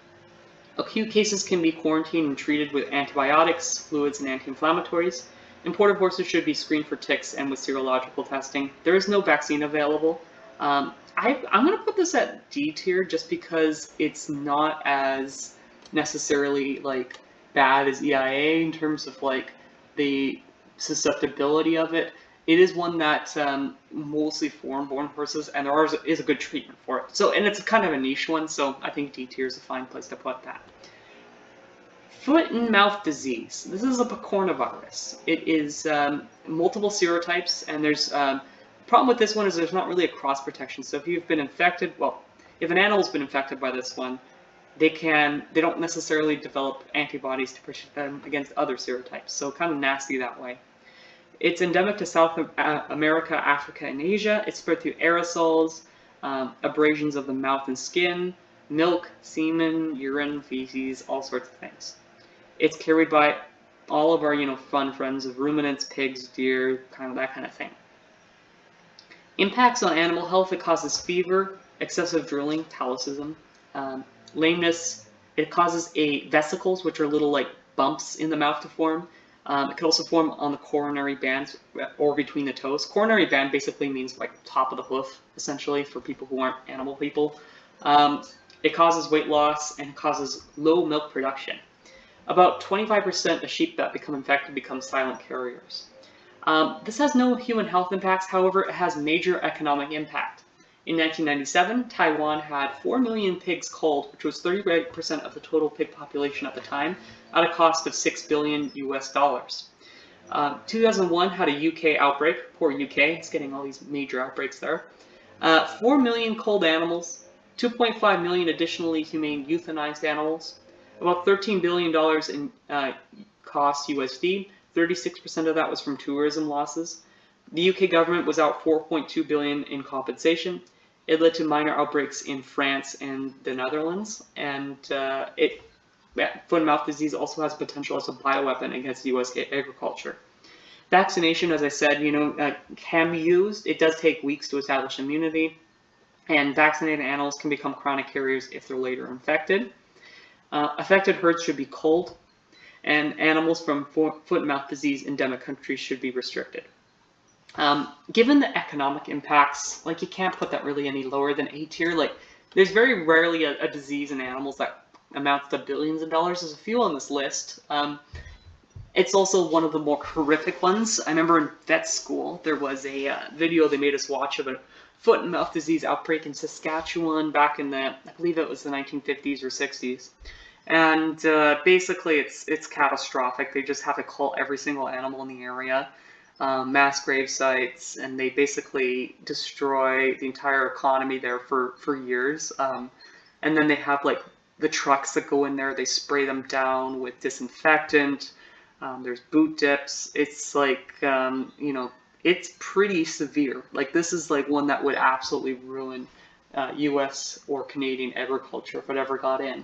Acute cases can be quarantined and treated with antibiotics, fluids, and anti-inflammatories. Imported horses should be screened for ticks and with serological testing. There is no vaccine available. I'm going to put this at D tier just because it's not as necessarily like bad as EIA in terms of like the susceptibility of it. It is one that mostly foreign-born horses, and there is a good treatment for it. So, and it's kind of a niche one, so I think D tier is a fine place to put that. Foot and mouth disease. This is a picornavirus. It is multiple serotypes, and there's problem with this one is there's not really a cross protection. So if you've been infected, well, if an animal's been infected by this one, they don't necessarily develop antibodies to protect them against other serotypes. So kind of nasty that way. It's endemic to South America, Africa, and Asia. It's spread through aerosols, abrasions of the mouth and skin, milk, semen, urine, feces, all sorts of things. It's carried by all of our, fun friends of ruminants, pigs, deer, kind of that kind of thing. Impacts on animal health: it causes fever, excessive drooling, palicism, lameness. It causes vesicles, which are little like bumps in the mouth to form. It can also form on the coronary bands or between the toes. Coronary band basically means like top of the hoof, essentially, for people who aren't animal people. It causes weight loss and causes low milk production. About 25% of sheep that become infected become silent carriers. This has no human health impacts, however, it has major economic impact. In 1997, Taiwan had 4 million pigs culled, which was 38% of the total pig population at the time, at a cost of $6 billion US. 2001 had a UK outbreak. Poor UK, it's getting all these major outbreaks there. 4 million culled animals, 2.5 million additionally humane euthanized animals, about $13 billion in cost USD. 36% of that was from tourism losses. The UK government was out $4.2 billion in compensation. It led to minor outbreaks in France and the Netherlands, and foot and mouth disease also has potential as a bioweapon against US agriculture. Vaccination, as I said, can be used. It does take weeks to establish immunity, and vaccinated animals can become chronic carriers if they're later infected. Affected herds should be culled, and animals from foot and mouth disease endemic countries should be restricted. Given the economic impacts, like you can't put that really any lower than A tier. Like there's very rarely a disease in animals that amounts to billions of dollars. There's a few on this list. It's also one of the more horrific ones. I remember in vet school, there was a video they made us watch of a foot and mouth disease outbreak in Saskatchewan back in I believe it was the 1950s or 60s. And basically it's catastrophic. They just have to cull every single animal in the area, mass grave sites, and they basically destroy the entire economy there for years. And then they have like the trucks that go in there, they spray them down with disinfectant. There's boot dips. It's like, it's pretty severe. Like this is like one that would absolutely ruin US or Canadian agriculture if it ever got in.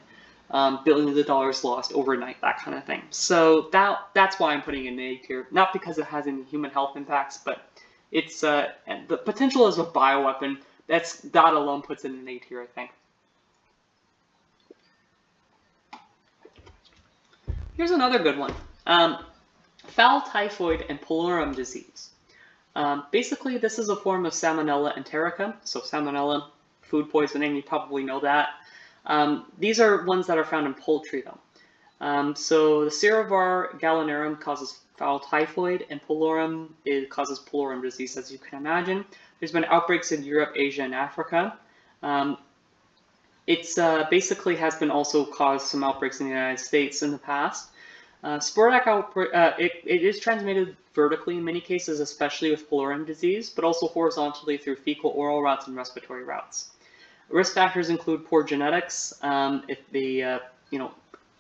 Billions of dollars lost overnight, that kind of thing. So that's why I'm putting it in A tier. Not because it has any human health impacts, but it's the potential as a bioweapon. That alone puts it in A tier, I think. Here's another good one. Fowl typhoid and pullorum disease. Basically, this is a form of Salmonella enterica. So Salmonella, food poisoning, you probably know that. These are ones that are found in poultry, though. So the Cerovar gallinarum causes fowl typhoid, and pullorum causes pullorum disease, as you can imagine. There's been outbreaks in Europe, Asia, and Africa. It's basically has been also caused some outbreaks in the United States in the past. Sporadic outbreak, it is transmitted vertically in many cases, especially with pullorum disease, but also horizontally through fecal-oral routes and respiratory routes. Risk factors include poor genetics, if the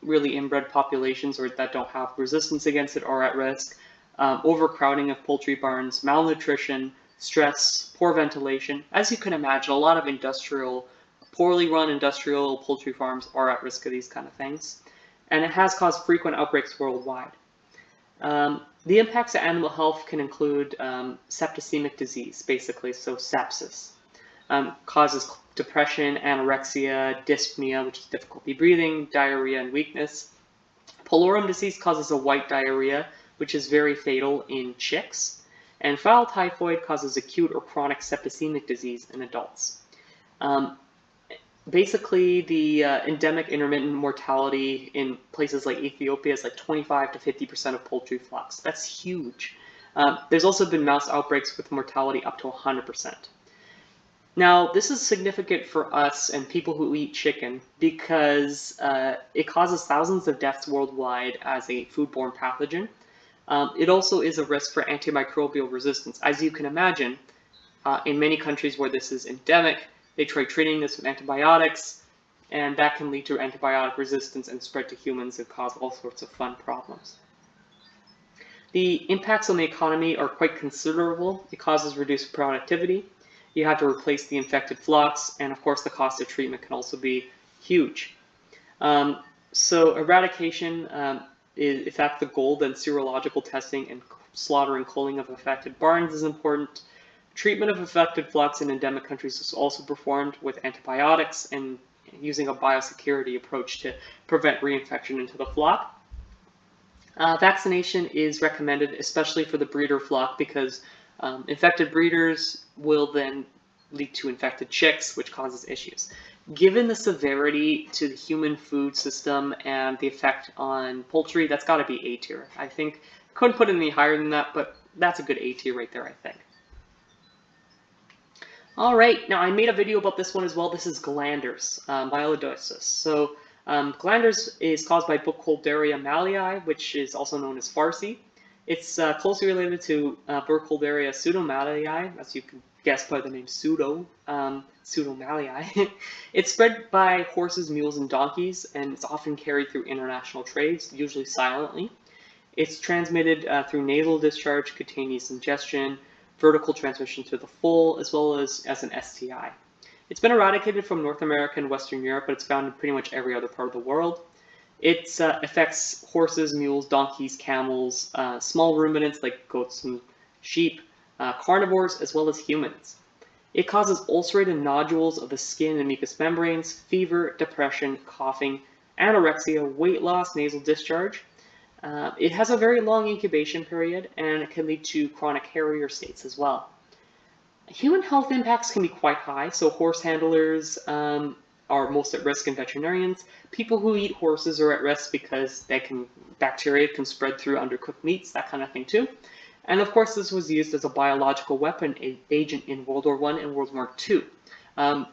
really inbred populations or that don't have resistance against it are at risk, overcrowding of poultry barns, malnutrition, stress, poor ventilation. As you can imagine, a lot of industrial Poorly run industrial poultry farms are at risk of these kind of things, and it has caused frequent outbreaks worldwide. The impacts of animal health can include septicemic disease, basically, so sepsis. Causes depression, anorexia, dyspnea, which is difficulty breathing, diarrhea, and weakness. Pullorum disease causes a white diarrhea, which is very fatal in chicks. And fowl typhoid causes acute or chronic septicemic disease in adults. Basically, the endemic intermittent mortality in places like Ethiopia is like 25 to 50% of poultry flocks. That's huge. There's also been mouse outbreaks with mortality up to 100%. Now, this is significant for us and people who eat chicken because it causes thousands of deaths worldwide as a foodborne pathogen. It also is a risk for antimicrobial resistance. As you can imagine, in many countries where this is endemic, they try treating this with antibiotics, and that can lead to antibiotic resistance and spread to humans and cause all sorts of fun problems. The impacts on the economy are quite considerable. It causes reduced productivity. You have to replace the infected flocks, and of course the cost of treatment can also be huge. So eradication, if that's the goal, then serological testing and slaughter and culling of affected barns is important. Treatment of affected flocks in endemic countries is also performed with antibiotics and using a biosecurity approach to prevent reinfection into the flock. Vaccination is recommended, especially for the breeder flock, because infected breeders will then lead to infected chicks, which causes issues. Given the severity to the human food system and the effect on poultry, that's got to be A tier. I think couldn't put it any higher than that, but that's a good A tier right there, I think. All right, now I made a video about this one as well. This is glanders, myelodiasis. So glanders is caused by Burkholderia mallei, which is also known as Farcy. It's closely related to Burkholderia pseudomallei, as you can guess by the name pseudomallei. It's spread by horses, mules, and donkeys, and it's often carried through international trades, usually silently. It's transmitted through nasal discharge, cutaneous ingestion, vertical transmission to the foal, as well as an STI. It's been eradicated from North America and Western Europe, but it's found in pretty much every other part of the world. It affects horses, mules, donkeys, camels, small ruminants like goats and sheep, carnivores, as well as humans. It causes ulcerated nodules of the skin and mucous membranes, fever, depression, coughing, anorexia, weight loss, nasal discharge. It has a very long incubation period, and it can lead to chronic harrier states as well. Human health impacts can be quite high, so horse handlers are most at risk, and veterinarians. People who eat horses are at risk because bacteria can spread through undercooked meats, that kind of thing too. And of course, this was used as a biological weapon agent in World War I and World War II,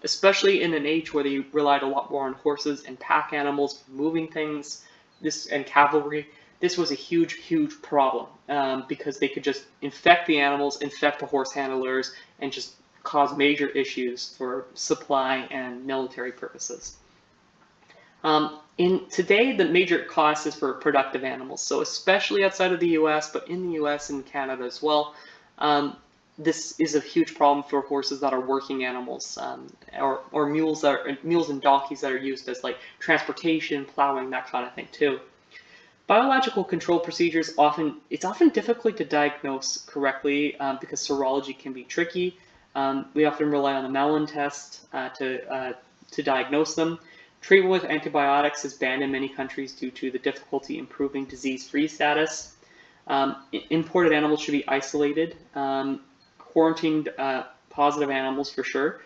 especially in an age where they relied a lot more on horses and pack animals for moving things, and cavalry. This was a huge, huge problem because they could just infect the animals, infect the horse handlers, and just cause major issues for supply and military purposes. Today, the major cost is for productive animals, so especially outside of the US, but in the US and Canada as well, this is a huge problem for horses that are working animals, or mules and donkeys that are used as like transportation, plowing, that kind of thing too. Biological control procedures it's often difficult to diagnose correctly because serology can be tricky. We often rely on the Malin test to diagnose them. Treatment with antibiotics is banned in many countries due to the difficulty in proving disease-free status. Imported animals should be isolated. Quarantined positive animals for sure.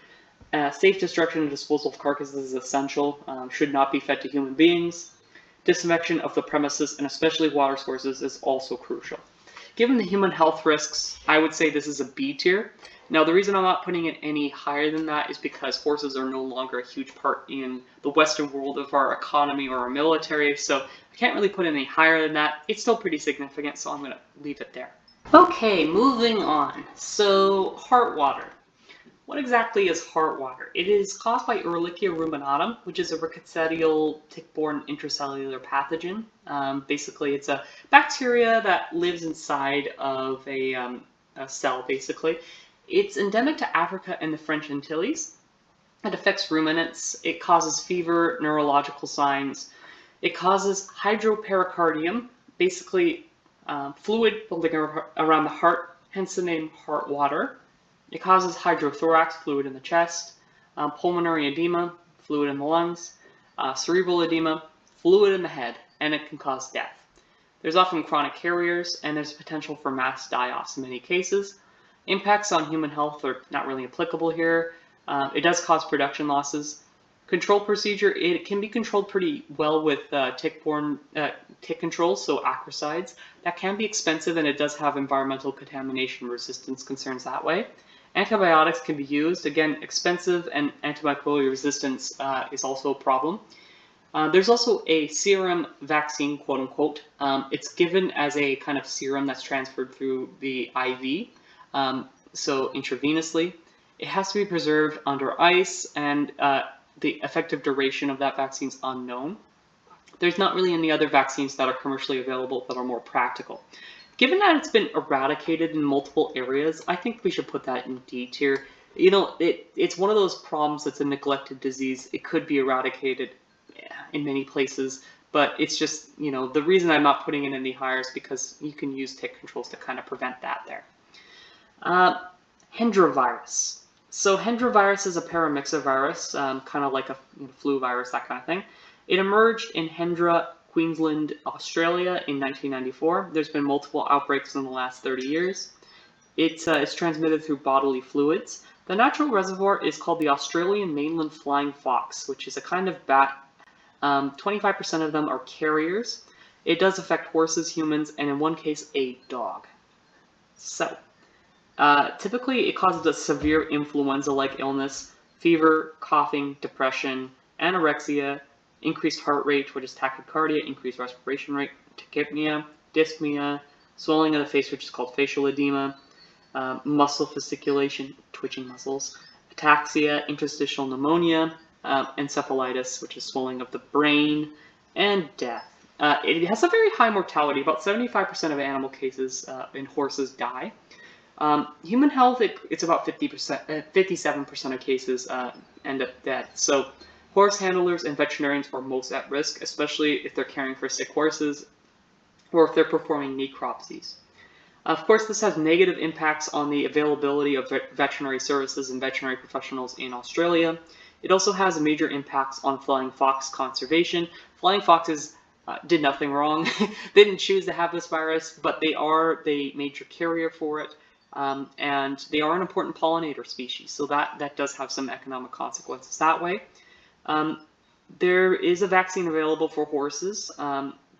Safe destruction and disposal of carcasses is essential. Should not be fed to human beings. Disinfection of the premises, and especially water sources, is also crucial. Given the human health risks, I would say this is a B tier. Now, the reason I'm not putting it any higher than that is because horses are no longer a huge part in the Western world of our economy or our military, so I can't really put it any higher than that. It's still pretty significant, so I'm going to leave it there. Okay, moving on. So, heart water. What exactly is heart water? It is caused by Ehrlichia ruminatum, which is a rickettsial tick-borne intracellular pathogen. Basically, it's a bacteria that lives inside of a cell, basically. It's endemic to Africa and the French Antilles. It affects ruminants. It causes fever, neurological signs. It causes hydropericardium, basically fluid building around the heart, hence the name heart water. It causes hydrothorax, fluid in the chest, pulmonary edema, fluid in the lungs, cerebral edema, fluid in the head, and it can cause death. There's often chronic carriers, and there's potential for mass die-offs in many cases. Impacts on human health are not really applicable here. It does cause production losses. Control procedure, it can be controlled pretty well with tick-borne tick control, so acaricides. That can be expensive, and it does have environmental contamination resistance concerns that way. Antibiotics can be used, again, expensive, and antimicrobial resistance is also a problem. There's also a serum vaccine, quote unquote. It's given as a kind of serum that's transferred through the IV, so intravenously. It has to be preserved under ice, and the effective duration of that vaccine is unknown. There's not really any other vaccines that are commercially available that are more practical. Given that it's been eradicated in multiple areas, I think we should put that in D tier. You know, it's one of those problems that's a neglected disease. It could be eradicated in many places, but it's just, you know, the reason I'm not putting it any higher is because you can use tick controls to kind of prevent that there. Hendra virus. So Hendra virus is a paramyxovirus, kind of like a flu virus, that kind of thing. It emerged in Hendra, Queensland, Australia in 1994. There's been multiple outbreaks in the last 30 years. It's transmitted through bodily fluids. The natural reservoir is called the Australian mainland flying fox, which is a kind of bat. 25% of them are carriers. It does affect horses, humans, and in one case, a dog. So, typically it causes a severe influenza-like illness, fever, coughing, depression, anorexia, increased heart rate, which is tachycardia, increased respiration rate, tachypnea, dyspnea, swelling of the face, which is called facial edema, muscle fasciculation, twitching muscles, ataxia, interstitial pneumonia, encephalitis, which is swelling of the brain, and death. It has a very high mortality. About 75% of animal cases in horses die. Human health, it's about 57% of cases end up dead. So horse handlers and veterinarians are most at risk, especially if they're caring for sick horses or if they're performing necropsies. Of course, this has negative impacts on the availability of veterinary services and veterinary professionals in Australia. It also has major impacts on flying fox conservation. Flying foxes did nothing wrong. They didn't choose to have this virus, but they are the major carrier for it, and they are an important pollinator species, so that does have some economic consequences that way. There is a vaccine available for horses,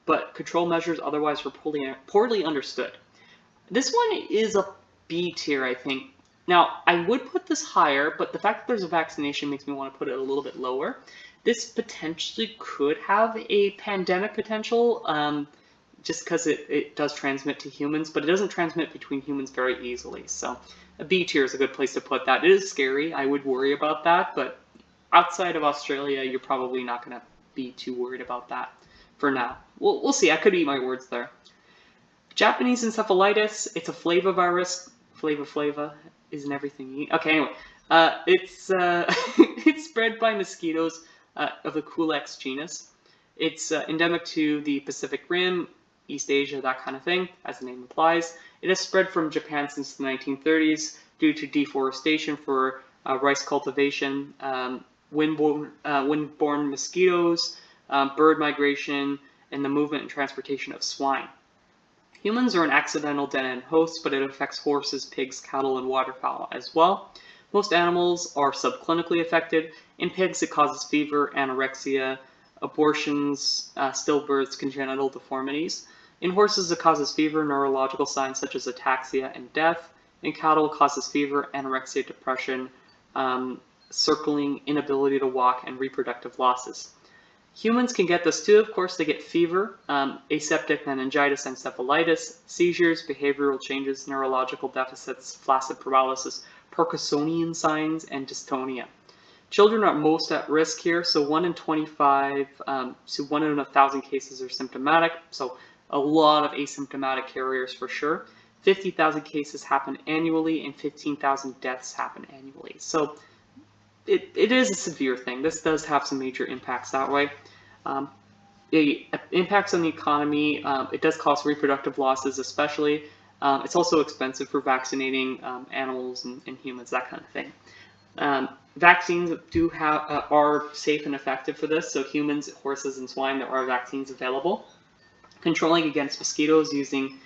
but control measures otherwise were poorly understood. This one is a B tier, I think. Now, I would put this higher, but the fact that there's a vaccination makes me want to put it a little bit lower. This potentially could have a pandemic potential, just because it does transmit to humans, but it doesn't transmit between humans very easily. So a B tier is a good place to put that. It is scary. I would worry about that, but outside of Australia, you're probably not going to be too worried about that for now. We'll see. I could eat my words there. Japanese encephalitis, it's a flavivirus. Flava isn't everything you eat. Okay, anyway, it's it's spread by mosquitoes of the Culex genus. It's endemic to the Pacific Rim, East Asia, that kind of thing, as the name implies. It has spread from Japan since the 1930s due to deforestation for rice cultivation, windborne mosquitoes, bird migration, and the movement and transportation of swine. Humans are an accidental dead-end host, but it affects horses, pigs, cattle, and waterfowl as well. Most animals are subclinically affected. In pigs, it causes fever, anorexia, abortions, stillbirths, congenital deformities. In horses, it causes fever, neurological signs such as ataxia, and death. In cattle, it causes fever, anorexia, depression, circling, inability to walk, and reproductive losses. Humans can get this too, of course. They get fever, aseptic meningitis, encephalitis, seizures, behavioral changes, neurological deficits, flaccid paralysis, Parkinsonian signs, and dystonia. Children are most at risk here, so 1 in 25, so 1 in 1,000 cases are symptomatic, so a lot of asymptomatic carriers for sure. 50,000 cases happen annually, and 15,000 deaths happen annually. So it is a severe thing. This does have some major impacts that way. Um, the impacts on the economy, it does cause reproductive losses, especially. It's also expensive for vaccinating animals and humans, that kind of thing. Vaccines do have are safe and effective for this. So humans, horses, and swine, there are vaccines available. Controlling against mosquitoes using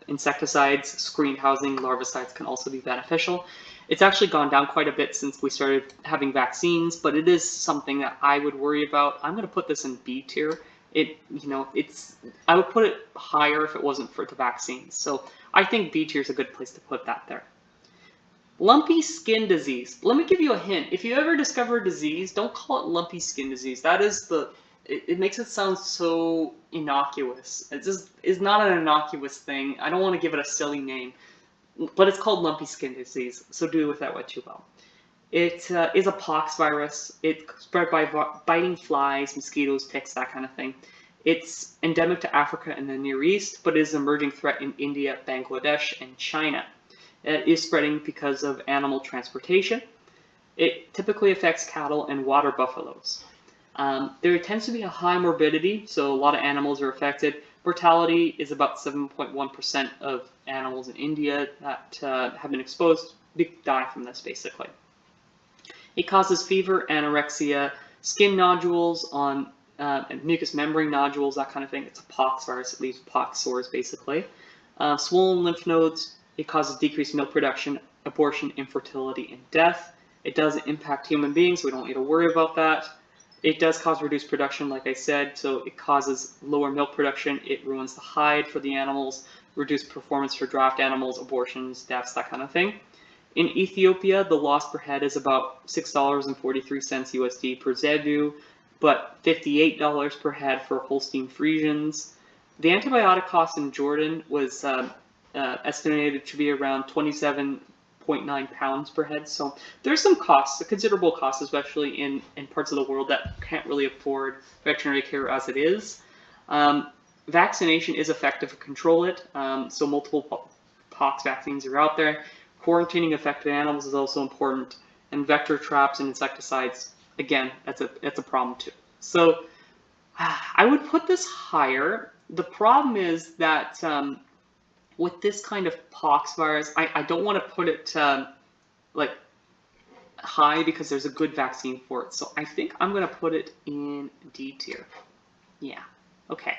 insecticides, screened housing, larvicides can also be beneficial. It's actually gone down quite a bit since we started having vaccines, but it is something that I would worry about. I'm going to put this in B tier. I would put it higher if it wasn't for the vaccines. So I think B tier is a good place to put that there. Lumpy skin disease. Let me give you a hint. If you ever discover a disease, don't call it lumpy skin disease. That is it makes it sound so innocuous. It just is not an innocuous thing. I don't want to give it a silly name, but it's called lumpy skin disease, so do with that what you will. It is a pox virus. It's spread by biting flies, mosquitoes, ticks, that kind of thing. It's endemic to Africa and the Near East, but is an emerging threat in India, Bangladesh, and China. It is spreading because of animal transportation. It typically affects cattle and water buffaloes. There tends to be a high morbidity, so a lot of animals are affected. Mortality is about 7.1% of animals in India that have been exposed die from this, basically. It causes fever, anorexia, skin nodules on mucous membrane nodules, that kind of thing. It's a pox virus. It leaves pox sores, basically. Swollen lymph nodes. It causes decreased milk production, abortion, infertility, and death. It does impact human beings, so we don't need to worry about that. It does cause reduced production, like I said, so it causes lower milk production. It ruins the hide for the animals, reduced performance for draft animals, abortions, deaths, that kind of thing. In Ethiopia, the loss per head is about $6.43 USD per zebu, but $58 per head for Holstein Friesians. The antibiotic cost in Jordan was estimated to be around 27.9 pounds per head. So there's some costs, a considerable cost, especially in parts of the world that can't really afford veterinary care as it is. Vaccination is effective to control it. So multiple pox vaccines are out there. Quarantining affected animals is also important. And vector traps and insecticides, again, that's a problem too. So I would put this higher. The problem is that with this kind of pox virus, I don't want to put it like high because there's a good vaccine for it. So I think I'm going to put it in D tier. Yeah, okay.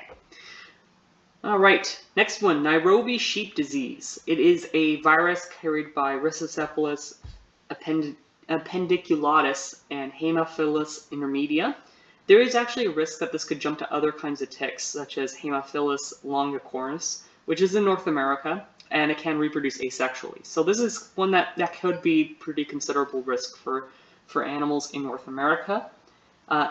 All right, next one, Nairobi sheep disease. It is a virus carried by Rhizocephalus appendiculatus and Haemophilus intermedia. There is actually a risk that this could jump to other kinds of ticks, such as Haemophilus longicornis, which is in North America, and it can reproduce asexually. So this is one that could be pretty considerable risk for animals in North America.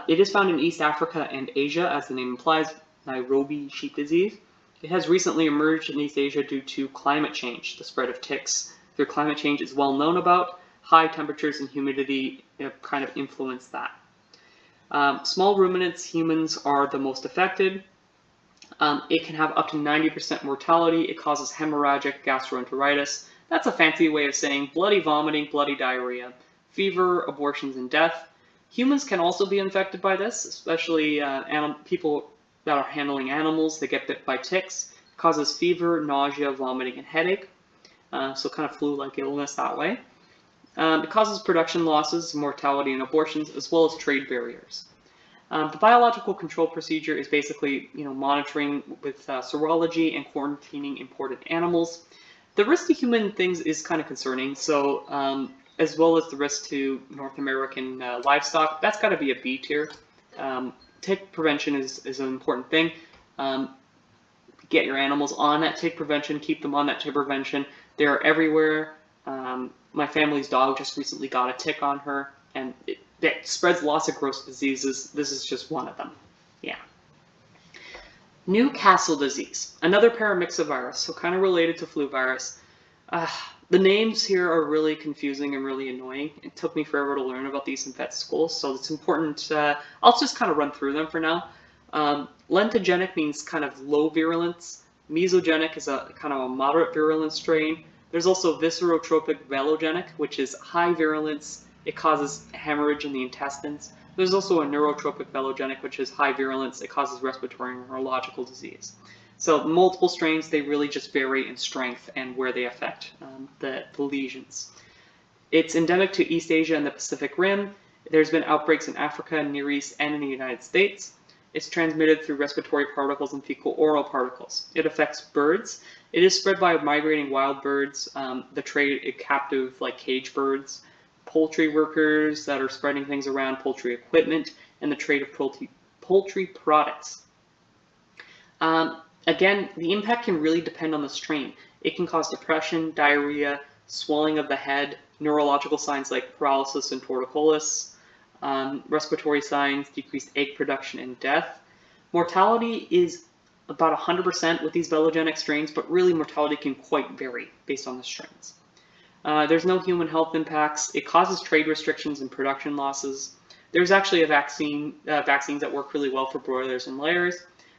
It is found in East Africa and Asia, as the name implies, Nairobi sheep disease. It has recently emerged in East Asia due to climate change. The spread of ticks through climate change is well known about. High temperatures and humidity kind of influence that. Small ruminants, humans are the most affected. It can have up to 90% mortality. It causes hemorrhagic gastroenteritis. That's a fancy way of saying bloody vomiting, bloody diarrhea, fever, abortions, and death. Humans can also be infected by this, especially people that are handling animals. They get bit by ticks. It causes fever, nausea, vomiting, and headache. So kind of flu-like illness that way. It causes production losses, mortality, and abortions, as well as trade barriers. The biological control procedure is basically, monitoring with serology and quarantining imported animals. The risk to human things is kind of concerning. So, as well as the risk to North American livestock, that's got to be a B tier. Tick prevention is an important thing. Get your animals on that tick prevention. Keep them on that tick prevention. They're everywhere. My family's dog just recently got a tick on her, and that spreads lots of gross diseases. This is just one of them. Yeah. Newcastle disease, another paramyxovirus, so kind of related to flu virus. The names here are really confusing and really annoying. It took me forever to learn about these in vet school, so it's important. I'll just kind of run through them for now. Lentogenic means kind of low virulence. Mesogenic is a kind of a moderate virulence strain. There's also viscerotropic velogenic, which is high virulence, It causes hemorrhage in the intestines. There's also a neurotropic velogenic, which is high virulence. It causes respiratory and neurological disease. So multiple strains, they really just vary in strength and where they affect the lesions. It's endemic to East Asia and the Pacific Rim. There's been outbreaks in Africa, Near East, and in the United States. It's transmitted through respiratory particles and fecal-oral particles. It affects birds. It is spread by migrating wild birds, the trade captive like cage birds, poultry workers that are spreading things around, poultry equipment, and the trade of poultry products. Again, the impact can really depend on the strain. It can cause depression, diarrhea, swelling of the head, neurological signs like paralysis and torticollis, respiratory signs, decreased egg production, and death. Mortality is about 100% with these velogenic strains, but really mortality can quite vary based on the strains. There's no human health impacts. It causes trade restrictions and production losses. There's actually a vaccines that work really well for broilers and layers.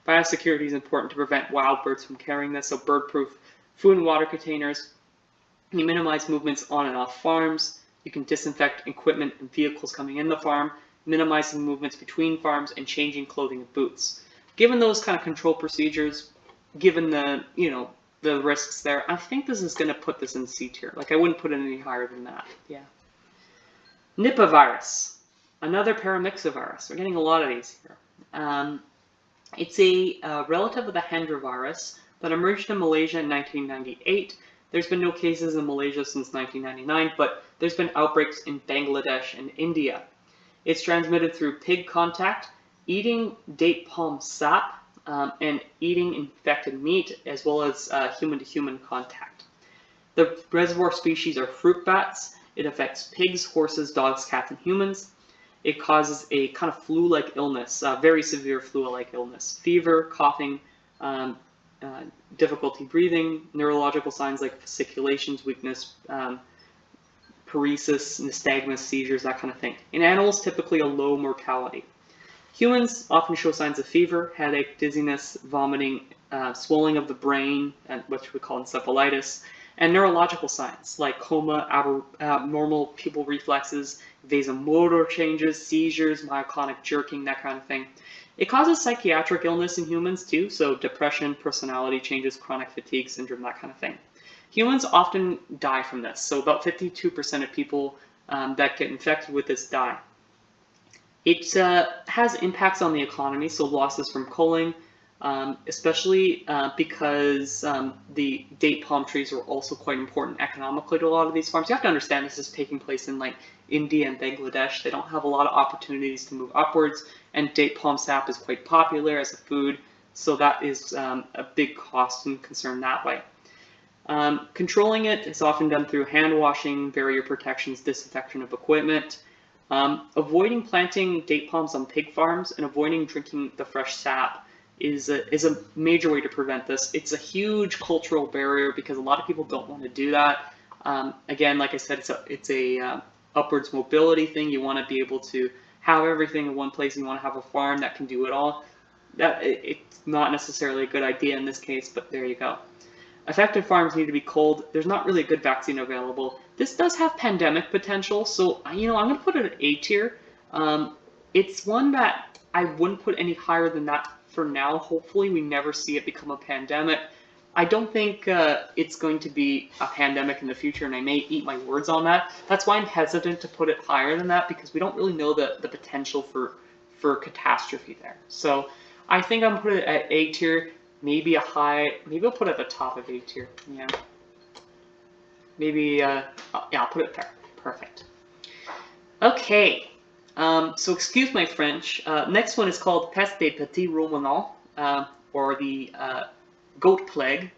Biosecurity is important to prevent wild birds from carrying this, so bird-proof food and water containers. You minimize movements on and off farms. You can disinfect equipment and vehicles coming in the farm, minimizing movements between farms, and changing clothing and boots. Given those kind of control procedures, given the the risks there, I think this is going to put this in C tier. Like I wouldn't put it any higher than that. Yeah. Nipah virus, another paramyxovirus. We're getting a lot of these here. It's a relative of the Hendra virus that emerged in Malaysia in 1998. There's been no cases in Malaysia since 1999, but there's been outbreaks in Bangladesh and India. It's transmitted through pig contact, eating date palm sap, and eating infected meat, as well as human-to-human contact. The reservoir species are fruit bats. It affects pigs, horses, dogs, cats, and humans. It causes a kind of flu-like illness, very severe flu-like illness, fever, coughing, difficulty breathing, neurological signs like fasciculations, weakness, paresis, nystagmus, seizures, that kind of thing. In animals, typically a low mortality. Humans often show signs of fever, headache, dizziness, vomiting, swelling of the brain, which we call encephalitis, and neurological signs like coma, abnormal pupil reflexes, vasomotor changes, seizures, myoclonic jerking, that kind of thing. It causes psychiatric illness in humans too, so depression, personality changes, chronic fatigue syndrome, that kind of thing. Humans often die from this, so about 52% of people that get infected with this die. It has impacts on the economy, so losses from culling, especially because the date palm trees are also quite important economically to a lot of these farms. You have to understand this is taking place in like India and Bangladesh. They don't have a lot of opportunities to move upwards, and date palm sap is quite popular as a food, so that is a big cost and concern that way. Controlling it is often done through hand washing, barrier protections, disinfection of equipment. Avoiding planting date palms on pig farms and avoiding drinking the fresh sap is a major way to prevent this. It's a huge cultural barrier because a lot of people don't want to do that. Again, like I said, it's a upwards mobility thing. You want to be able to have everything in one place. You want to have a farm that can do it all. It's not necessarily a good idea in this case, but there you go. Affected farms need to be culled. There's not really a good vaccine available. This does have pandemic potential, so I'm going to put it at A tier. It's one that I wouldn't put any higher than that for now. Hopefully we never see it become a pandemic. I don't think it's going to be a pandemic in the future, and I may eat my words on that. That's why I'm hesitant to put it higher than that, because we don't really know the potential for catastrophe there. So I think I'm going to put it at A tier. Maybe I'll put it at the top of A tier. Yeah. Maybe, yeah, I'll put it there. Perfect. Okay. So excuse my French. Next one is called Peste des Petits Ruminants, or the goat plague,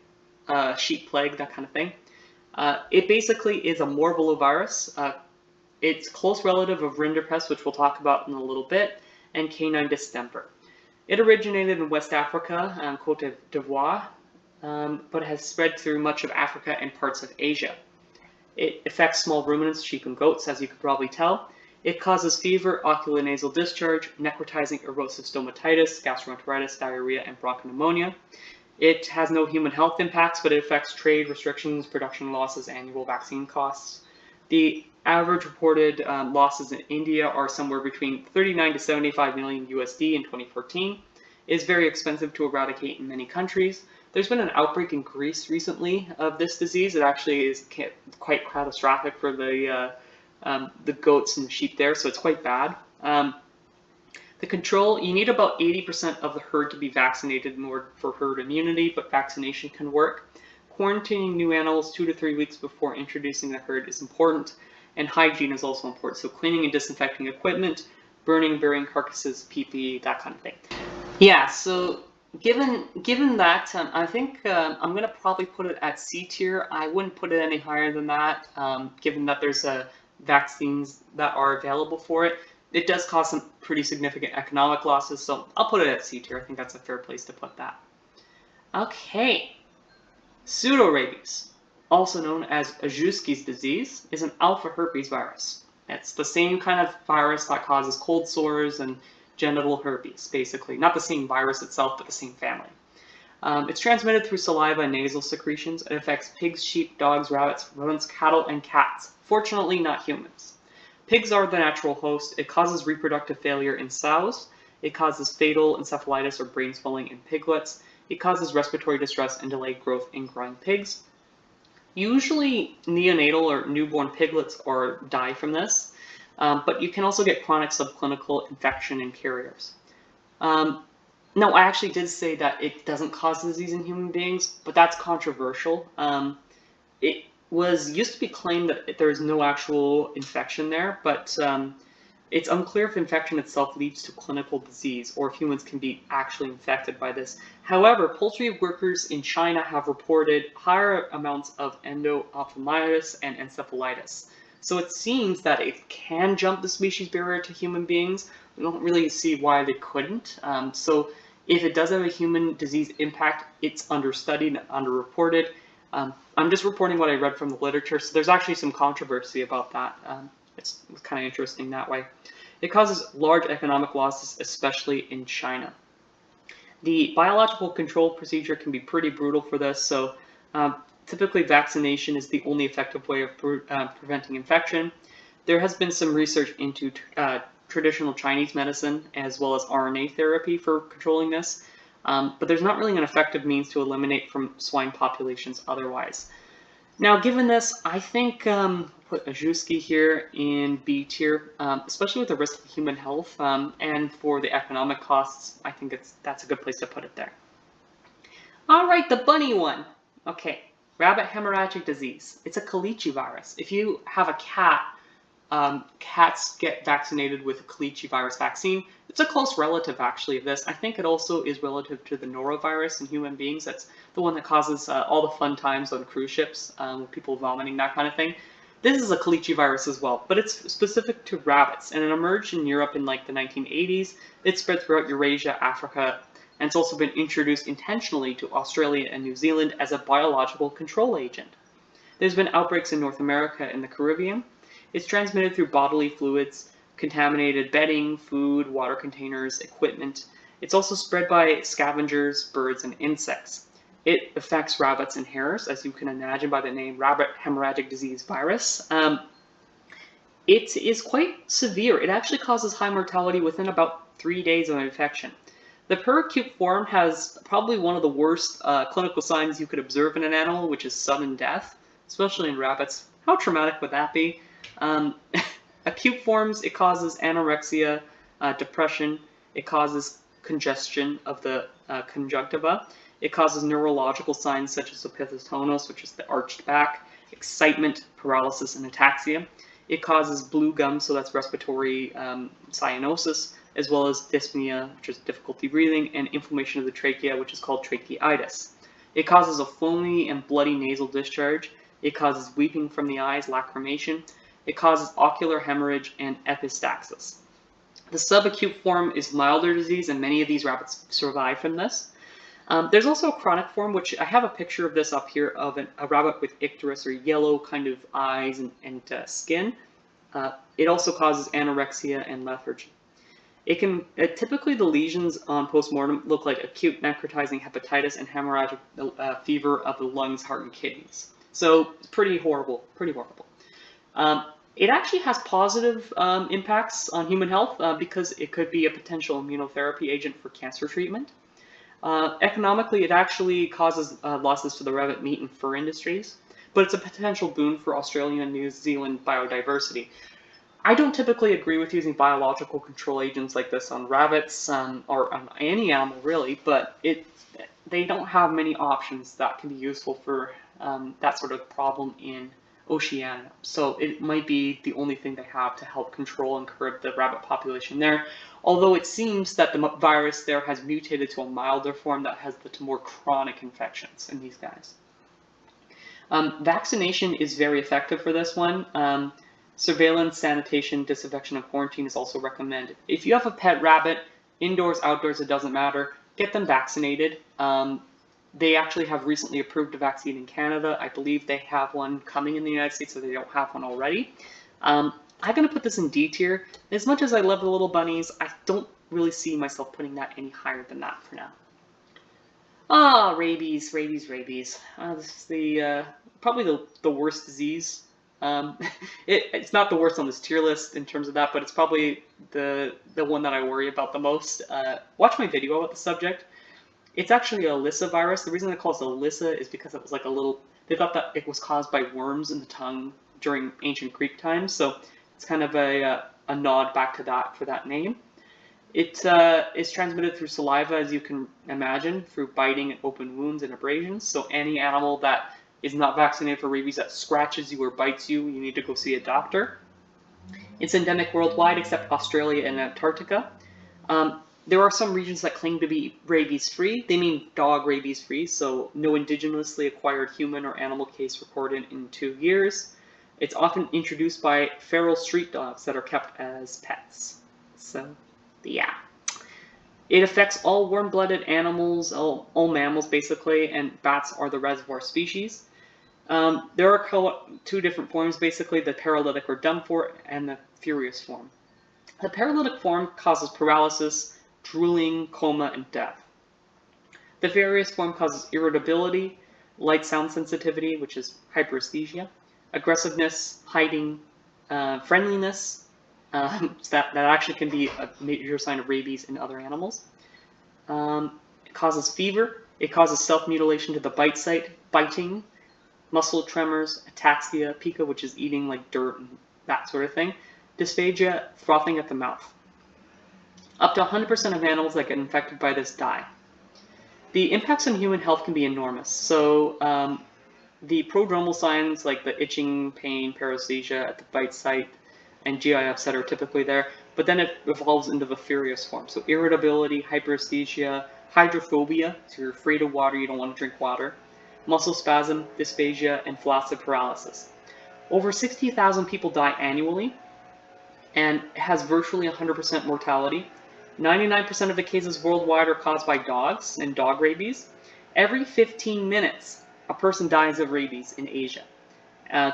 sheep plague, that kind of thing. It basically is a morbillovirus. It's close relative of rinderpest, which we'll talk about in a little bit, and canine distemper. It originated in West Africa, Côte d'Ivoire, but has spread through much of Africa and parts of Asia. It affects small ruminants, sheep and goats, as you could probably tell. It causes fever, oculonasal discharge, necrotizing erosive stomatitis, gastroenteritis, diarrhea, and bronchopneumonia. It has no human health impacts, but it affects trade restrictions, production losses, annual vaccine costs. The average reported losses in India are somewhere between 39 to 75 million USD in 2014. It is very expensive to eradicate in many countries. There's been an outbreak in Greece recently of this disease. It actually is quite catastrophic for the goats and the sheep there, so it's quite bad. The control, you need about 80% of the herd to be vaccinated in order for herd immunity, but vaccination can work. Quarantining new animals 2 to 3 weeks before introducing the herd is important, and hygiene is also important. So cleaning and disinfecting equipment, burning, burying carcasses, PPE, that kind of thing. Yeah, so given that, I think I'm going to probably put it at C tier. I wouldn't put it any higher than that, given that there's vaccines that are available for it. It does cause some pretty significant economic losses, so I'll put it at C tier. I think that's a fair place to put that. Okay. Pseudorabies, also known as Ajewski's disease, is an alpha herpes virus. It's the same kind of virus that causes cold sores and genital herpes, basically. Not the same virus itself, but the same family. It's transmitted through saliva and nasal secretions. It affects pigs, sheep, dogs, rabbits, rodents, cattle, and cats. Fortunately, not humans. Pigs are the natural host. It causes reproductive failure in sows. It causes fatal encephalitis or brain swelling in piglets. It causes respiratory distress and delayed growth in growing pigs. Usually, neonatal or newborn piglets die from this, but you can also get chronic subclinical infection in carriers. No, I actually did say that it doesn't cause disease in human beings, but that's controversial. It used to be claimed that there is no actual infection there, but it's unclear if infection itself leads to clinical disease or if humans can be actually infected by this. However, poultry workers in China have reported higher amounts of endophthalmitis and encephalitis. So it seems that it can jump the species barrier to human beings. We don't really see why they couldn't. So if it does have a human disease impact, it's understudied and underreported. I'm just reporting what I read from the literature, so there's actually some controversy about that. It's kind of interesting that way. It causes large economic losses, especially in China. The biological control procedure can be pretty brutal for this, so typically vaccination is the only effective way of preventing infection. There has been some research into traditional Chinese medicine as well as RNA therapy for controlling this. But there's not really an effective means to eliminate from swine populations otherwise. Now, given this, I think put Ajewski here in B tier, especially with the risk to human health and for the economic costs. I think that's a good place to put it there. All right, the bunny one. Okay, rabbit hemorrhagic disease. It's a calicivirus. If you have a cat, cats get vaccinated with a calicivirus vaccine. It's a close relative, actually, of this. I think it also is relative to the norovirus in human beings. That's the one that causes all the fun times on cruise ships, with people vomiting, that kind of thing. This is a calicivirus as well, but it's specific to rabbits, and it emerged in Europe in like the 1980s. It spread throughout Eurasia, Africa, and it's also been introduced intentionally to Australia and New Zealand as a biological control agent. There's been outbreaks in North America and the Caribbean. It's transmitted through bodily fluids, contaminated bedding, food, water containers, equipment. It's also spread by scavengers, birds, and insects. It affects rabbits and hares, as you can imagine by the name rabbit hemorrhagic disease virus. It is quite severe. It actually causes high mortality within about 3 days of infection. The peracute form has probably one of the worst clinical signs you could observe in an animal, which is sudden death, especially in rabbits. How traumatic would that be? Acute forms, it causes anorexia, depression, it causes congestion of the conjunctiva, it causes neurological signs such as opisthotonos, which is the arched back, excitement, paralysis, and ataxia. It causes blue gum, so that's respiratory cyanosis, as well as dyspnea, which is difficulty breathing, and inflammation of the trachea, which is called tracheitis. It causes a foamy and bloody nasal discharge. It causes weeping from the eyes, lacrimation. It causes ocular hemorrhage and epistaxis. The subacute form is milder disease, and many of these rabbits survive from this. There's also a chronic form, which I have a picture of this up here of a rabbit with icterus, or yellow kind of eyes and skin. It also causes anorexia and lethargy. Typically the lesions on postmortem look like acute necrotizing hepatitis and hemorrhagic fever of the lungs, heart, and kidneys. So it's pretty horrible, pretty horrible. It actually has positive impacts on human health because it could be a potential immunotherapy agent for cancer treatment. Economically, it actually causes losses to the rabbit meat and fur industries, but it's a potential boon for Australian and New Zealand biodiversity. I don't typically agree with using biological control agents like this on rabbits or on any animal really, but they don't have many options that can be useful for that sort of problem in Oceania. So it might be the only thing they have to help control and curb the rabbit population there. Although it seems that the virus there has mutated to a milder form that has the more chronic infections in these guys. Vaccination is very effective for this one. Surveillance, sanitation, disinfection, and quarantine is also recommended. If you have a pet rabbit, indoors, outdoors, it doesn't matter, get them vaccinated. They actually have recently approved a vaccine in Canada. I believe they have one coming in the United States, so they don't have one already. I'm going to put this in D tier. As much as I love the little bunnies, I don't really see myself putting that any higher than that for now. Ah, rabies. This is probably the worst disease. It's not the worst on this tier list in terms of that, but it's probably the one that I worry about the most. Watch my video about the subject. It's actually a Lissa virus. The reason they call it a Lissa is because it was like they thought that it was caused by worms in the tongue during ancient Greek times, so it's kind of a nod back to that for that name. It is transmitted through saliva, as you can imagine, through biting and open wounds and abrasions. So any animal that is not vaccinated for rabies that scratches you or bites you, you need to go see a doctor. It's endemic worldwide except Australia and Antarctica. There are some regions that claim to be rabies-free. They mean dog rabies-free, so no indigenously acquired human or animal case recorded in 2 years. It's often introduced by feral street dogs that are kept as pets. So, yeah. It affects all warm-blooded animals, all mammals basically, and bats are the reservoir species. There are 2 different forms basically, the paralytic or dumb form and the furious form. The paralytic form causes paralysis, drooling, coma, and death. The furious form causes irritability, light sound sensitivity, which is hyperesthesia, aggressiveness, hiding, friendliness. That actually can be a major sign of rabies in other animals. It causes fever. It causes self-mutilation to the bite site, biting, muscle tremors, ataxia, pica, which is eating like dirt and that sort of thing, dysphagia, frothing at the mouth. Up to 100% of animals that get infected by this die. The impacts on human health can be enormous. So the prodromal signs like the itching, pain, paresthesia at the bite site, and GI upset are typically there, but then it evolves into the furious form. So irritability, hyperesthesia, hydrophobia, so you're afraid of water, you don't want to drink water, muscle spasm, dysphagia, and flaccid paralysis. Over 60,000 people die annually, and has virtually 100% mortality. 99% of the cases worldwide are caused by dogs and dog rabies. Every 15 minutes, a person dies of rabies in Asia.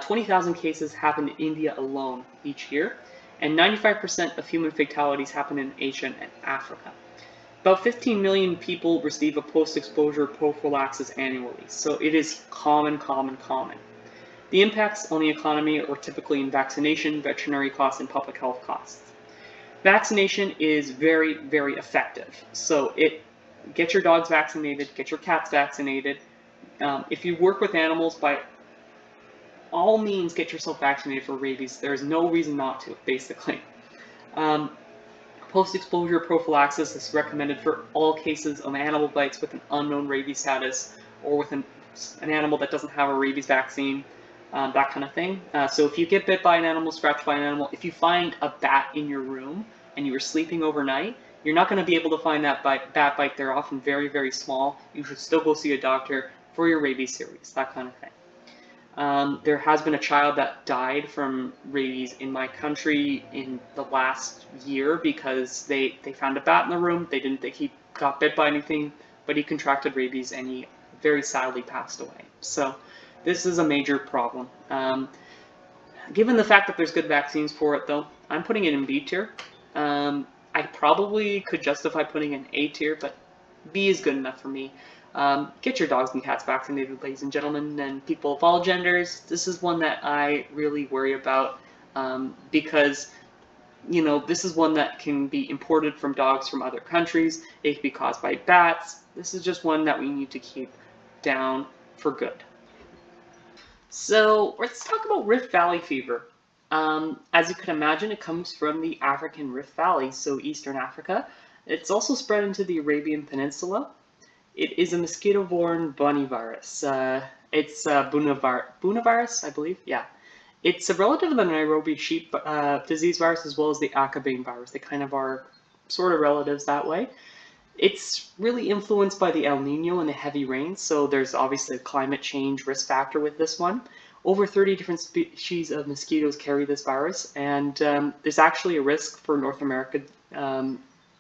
20,000 cases happen in India alone each year, and 95% of human fatalities happen in Asia and Africa. About 15 million people receive a post-exposure prophylaxis annually, so it is common. The impacts on the economy are typically in vaccination, veterinary costs, and public health costs. Vaccination is very, very effective. So get your dogs vaccinated, get your cats vaccinated. If you work with animals, by all means get yourself vaccinated for rabies. There's no reason not to, basically. Post-exposure prophylaxis is recommended for all cases of animal bites with an unknown rabies status or with an animal that doesn't have a rabies vaccine. That kind of thing. So if you get bit by an animal, scratched by an animal, if you find a bat in your room and you were sleeping overnight, you're not going to be able to find that bat bite. They're often very, very small. You should still go see a doctor for your rabies series, that kind of thing. There has been a child that died from rabies in my country in the last year because they found a bat in the room. They didn't think he got bit by anything, but he contracted rabies and he very sadly passed away. So this is a major problem. Given the fact that there's good vaccines for it, though, I'm putting it in B tier. I probably could justify putting it in A tier, but B is good enough for me. Get your dogs and cats vaccinated, ladies and gentlemen, and people of all genders. This is one that I really worry about because this is one that can be imported from dogs from other countries. It can be caused by bats. This is just one that we need to keep down for good. So let's talk about Rift Valley fever. As you can imagine, it comes from the African Rift Valley, so Eastern Africa. It's also spread into the Arabian Peninsula. It is a mosquito-borne bunny virus. It's Buna virus, I believe. Yeah. It's a relative of the Nairobi sheep disease virus as well as the Akabane virus. They kind of are sort of relatives that way. It's really influenced by the El Nino and the heavy rains, so there's obviously a climate change risk factor with this one. Over 30 different species of mosquitoes carry this virus, and there's actually a risk for North America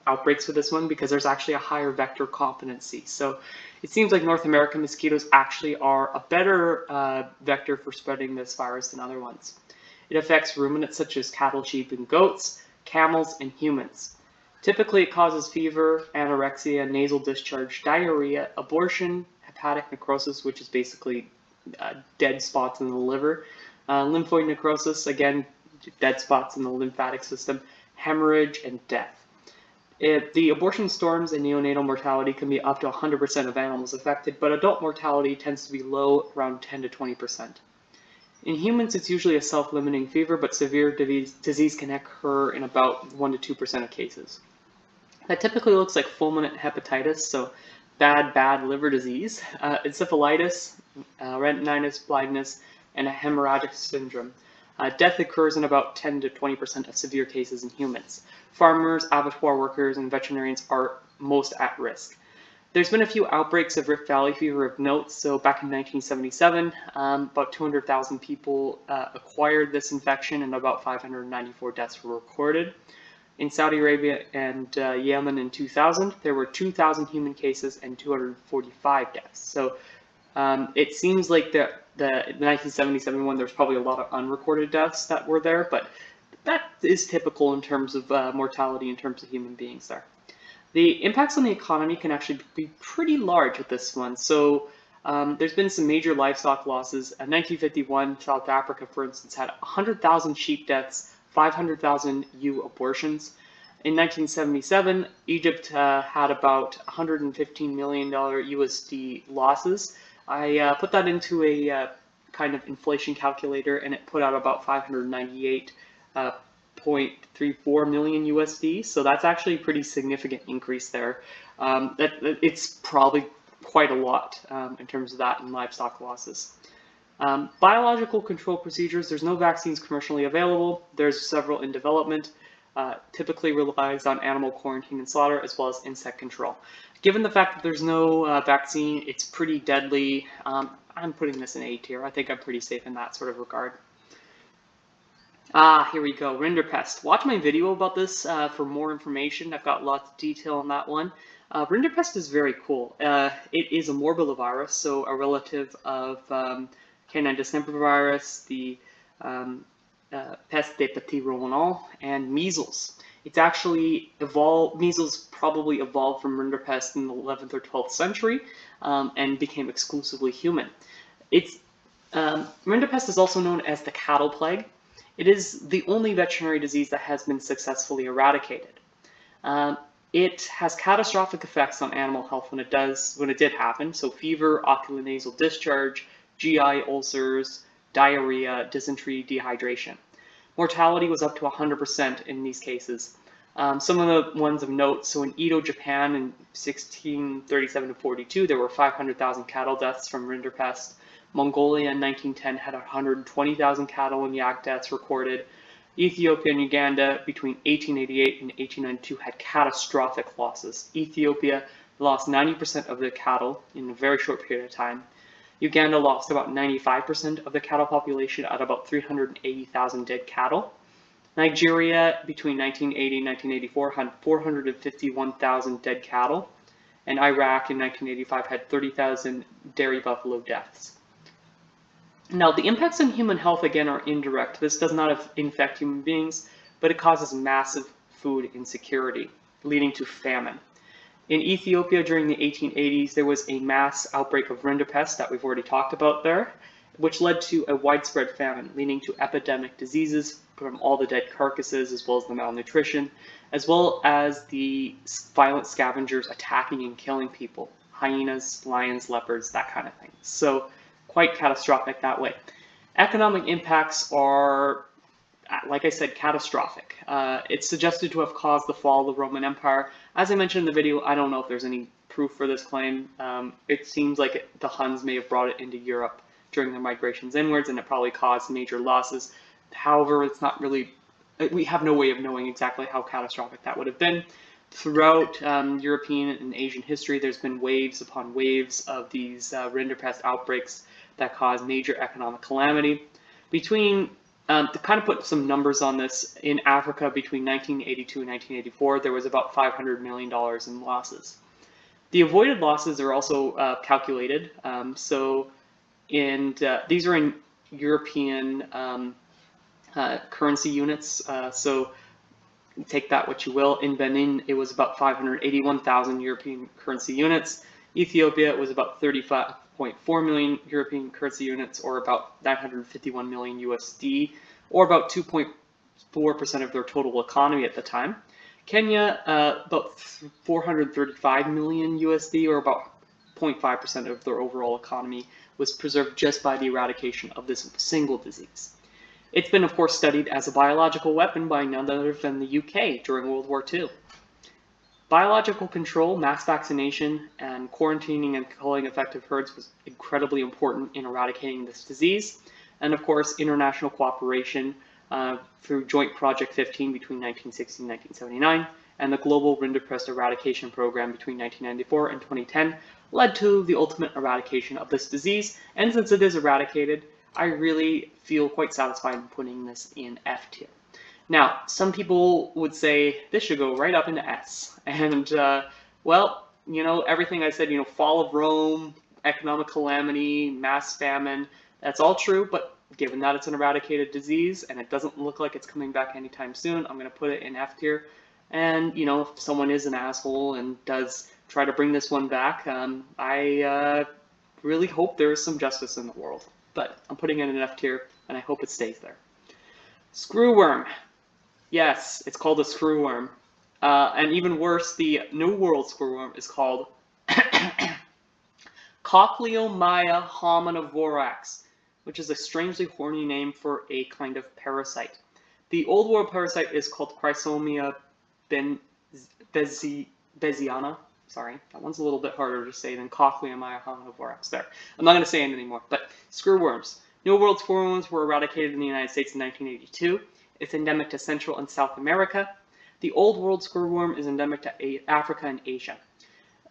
outbreaks with this one because there's actually a higher vector competency. So it seems like North American mosquitoes actually are a better vector for spreading this virus than other ones. It affects ruminants such as cattle, sheep, and goats, camels, and humans. Typically, it causes fever, anorexia, nasal discharge, diarrhea, abortion, hepatic necrosis, which is basically dead spots in the liver, lymphoid necrosis, again, dead spots in the lymphatic system, hemorrhage, and death. The abortion storms and neonatal mortality can be up to 100% of animals affected, but adult mortality tends to be low, around 10 to 20%. In humans, it's usually a self-limiting fever, but severe disease can occur in about 1 to 2% of cases. That typically looks like fulminant hepatitis, so bad liver disease, encephalitis, retinitis, blindness, and a hemorrhagic syndrome. Death occurs in about 10 to 20% of severe cases in humans. Farmers, abattoir workers, and veterinarians are most at risk. There's been a few outbreaks of Rift Valley fever of note. So back in 1977, about 200,000 people acquired this infection and about 594 deaths were recorded. In Saudi Arabia and Yemen in 2000, there were 2,000 human cases and 245 deaths. So it seems like the 1977 one, there's probably a lot of unrecorded deaths that were there, but that is typical in terms of mortality in terms of human beings there. The impacts on the economy can actually be pretty large with this one. So there's been some major livestock losses. In 1951, South Africa, for instance, had 100,000 sheep deaths, 500,000 ewe abortions. In 1977, Egypt had about $115 million USD losses. I put that into a kind of inflation calculator, and it put out about 598.34 million USD. So that's actually a pretty significant increase there. It's probably quite a lot in terms of that in livestock losses. Biological control procedures, there's no vaccines commercially available. There's several in development. Typically relies on animal quarantine and slaughter as well as insect control. Given the fact that there's no vaccine, it's pretty deadly. I'm putting this in A tier. I think I'm pretty safe in that sort of regard. Here we go, rinderpest. Watch my video about this for more information. I've got lots of detail on that one. Rinderpest is very cool. It is a morbillivirus, so a relative of canine distemper virus, the peste des petits ruminants, and measles. It's actually evolved, measles probably evolved from rinderpest in the 11th or 12th century and became exclusively human. Rinderpest is also known as the cattle plague. It is the only veterinary disease that has been successfully eradicated. It has catastrophic effects on animal health when it did happen. So fever, oculonasal discharge, GI ulcers, diarrhea, dysentery, dehydration. Mortality was up to 100% in these cases. Some of the ones of note, so in Edo, Japan in 1637 to 42, there were 500,000 cattle deaths from rinderpest. Mongolia in 1910 had 120,000 cattle and yak deaths recorded. Ethiopia and Uganda between 1888 and 1892 had catastrophic losses. Ethiopia lost 90% of their cattle in a very short period of time. Uganda lost about 95% of the cattle population at about 380,000 dead cattle. Nigeria between 1980 and 1984 had 451,000 dead cattle. And Iraq in 1985 had 30,000 dairy buffalo deaths. Now, the impacts on human health, again, are indirect. This does not infect human beings, but it causes massive food insecurity, leading to famine. In Ethiopia during the 1880s, there was a mass outbreak of rinderpest that we've already talked about there, which led to a widespread famine, leading to epidemic diseases from all the dead carcasses, as well as the malnutrition, as well as the violent scavengers attacking and killing people, hyenas, lions, leopards, that kind of thing. So quite catastrophic that way. Economic impacts are, like I said, catastrophic. It's suggested to have caused the fall of the Roman Empire. As I mentioned in the video, I don't know if there's any proof for this claim. It seems like the Huns may have brought it into Europe during their migrations inwards, and it probably caused major losses. However, it's not really, we have no way of knowing exactly how catastrophic that would have been. Throughout European and Asian history, there's been waves upon waves of these rinderpest outbreaks that cause major economic calamity. To kind of put some numbers on this, in Africa between 1982 and 1984, there was about $500 million in losses. The avoided losses are also calculated. These are in European currency units. So take that what you will. In Benin, it was about 581,000 European currency units. Ethiopia, it was about 35.4 million European currency units, or about 951 million USD, or about 2.4% of their total economy at the time. Kenya, about 435 million USD, or about 0.5% of their overall economy, was preserved just by the eradication of this single disease. It's been, of course, studied as a biological weapon by none other than the UK during World War II. Biological control, mass vaccination, and quarantining and culling effective herds was incredibly important in eradicating this disease. And of course, international cooperation through Joint Project 15 between 1960 and 1979, and the Global Rinderpest Eradication Program between 1994 and 2010 led to the ultimate eradication of this disease. And since it is eradicated, I really feel quite satisfied in putting this in F tier. Now, some people would say this should go right up into S. And, well, you know, everything I said, you know, fall of Rome, economic calamity, mass famine, that's all true, but given that it's an eradicated disease and it doesn't look like it's coming back anytime soon, I'm going to put it in F tier. And, you know, if someone is an asshole and does try to bring this one back, I really hope there is some justice in the world. But I'm putting it in F tier, and I hope it stays there. Screwworm. Yes, it's called a screwworm. And even worse, the New World screwworm is called Cochleomya hominivora, which is a strangely horny name for a kind of parasite. The Old World parasite is called Chrysomia beziana. Sorry, that one's a little bit harder to say than Cochleomya hominivora. There. I'm not going to say it anymore, but screwworms. New World screwworms were eradicated in the United States in 1982. It's endemic to Central and South America. The Old World screwworm is endemic to Africa and Asia.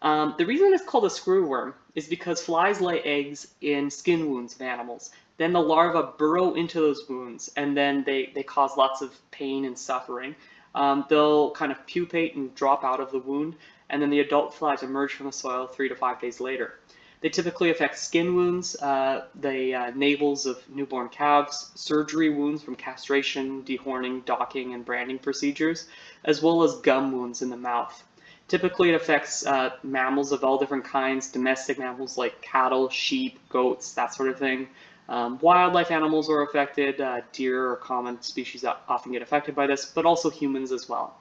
The reason it's called a screwworm is because flies lay eggs in skin wounds of animals. Then the larvae burrow into those wounds, and then they cause lots of pain and suffering. They'll kind of pupate and drop out of the wound, and then the adult flies emerge from the soil 3 to 5 days later. They typically affect skin wounds, the navels of newborn calves, surgery wounds from castration, dehorning, docking, and branding procedures, as well as gum wounds in the mouth. Typically, it affects mammals of all different kinds, domestic mammals like cattle, sheep, goats, that sort of thing. Wildlife animals are affected, deer are common species that often get affected by this, but also humans as well.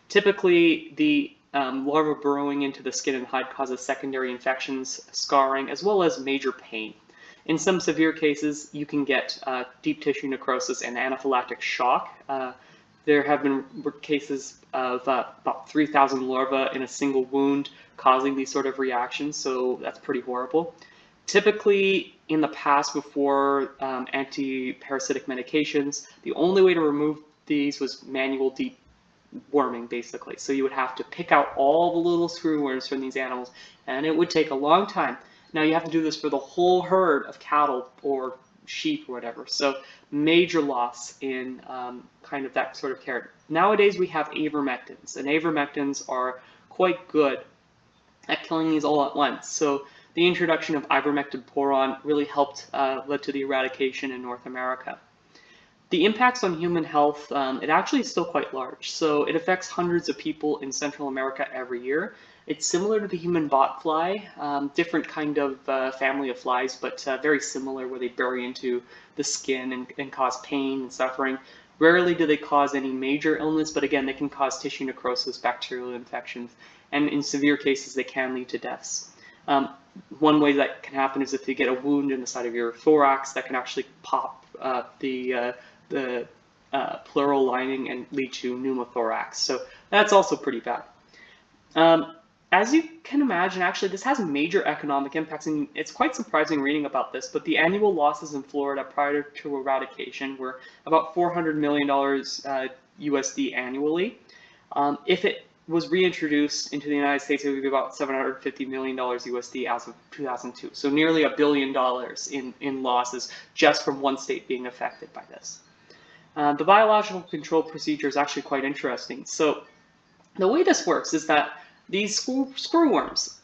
Typically, the larva burrowing into the skin and hide causes secondary infections, scarring, as well as major pain. In some severe cases, you can get deep tissue necrosis and anaphylactic shock. There have been cases of about 3,000 larvae in a single wound causing these sort of reactions, so that's pretty horrible. Typically, in the past, before anti-parasitic medications, the only way to remove these was manual deep worming, basically. So you would have to pick out all the little screwworms from these animals, and it would take a long time. Now you have to do this for the whole herd of cattle or sheep or whatever. So major loss in kind of that sort of care. Nowadays we have ivermectins, and ivermectins are quite good at killing these all at once. So the introduction of ivermectin boron really helped led to the eradication in North America. The impacts on human health, it actually is still quite large. So it affects hundreds of people in Central America every year. It's similar to the human bot fly, different kind of family of flies, but very similar, where they bury into the skin and cause pain and suffering. Rarely do they cause any major illness, but again, they can cause tissue necrosis, bacterial infections, and in severe cases, they can lead to deaths. One way that can happen is if you get a wound in the side of your thorax that can actually pop the pleural lining and lead to pneumothorax. So that's also pretty bad. As you can imagine, actually, this has major economic impacts, and it's quite surprising reading about this, but the annual losses in Florida prior to eradication were about $400 million USD annually. If it was reintroduced into the United States, it would be about $750 million USD as of 2002. So nearly $1 billion in losses just from one state being affected by this. The biological control procedure is actually quite interesting. So the way this works is that these screwworms,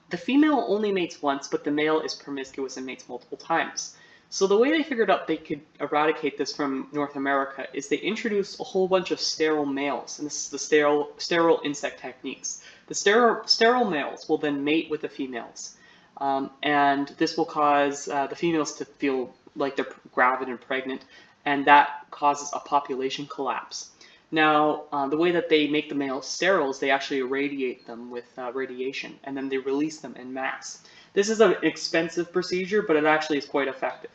the female only mates once, but the male is promiscuous and mates multiple times. So the way they figured out they could eradicate this from North America is they introduced a whole bunch of sterile males, and this is the sterile insect techniques. The sterile males will then mate with the females, and this will cause the females to feel like they're gravid and pregnant, and that causes a population collapse. Now, the way that they make the males sterile is they actually irradiate them with radiation, and then they release them en masse. This is an expensive procedure, but it actually is quite effective.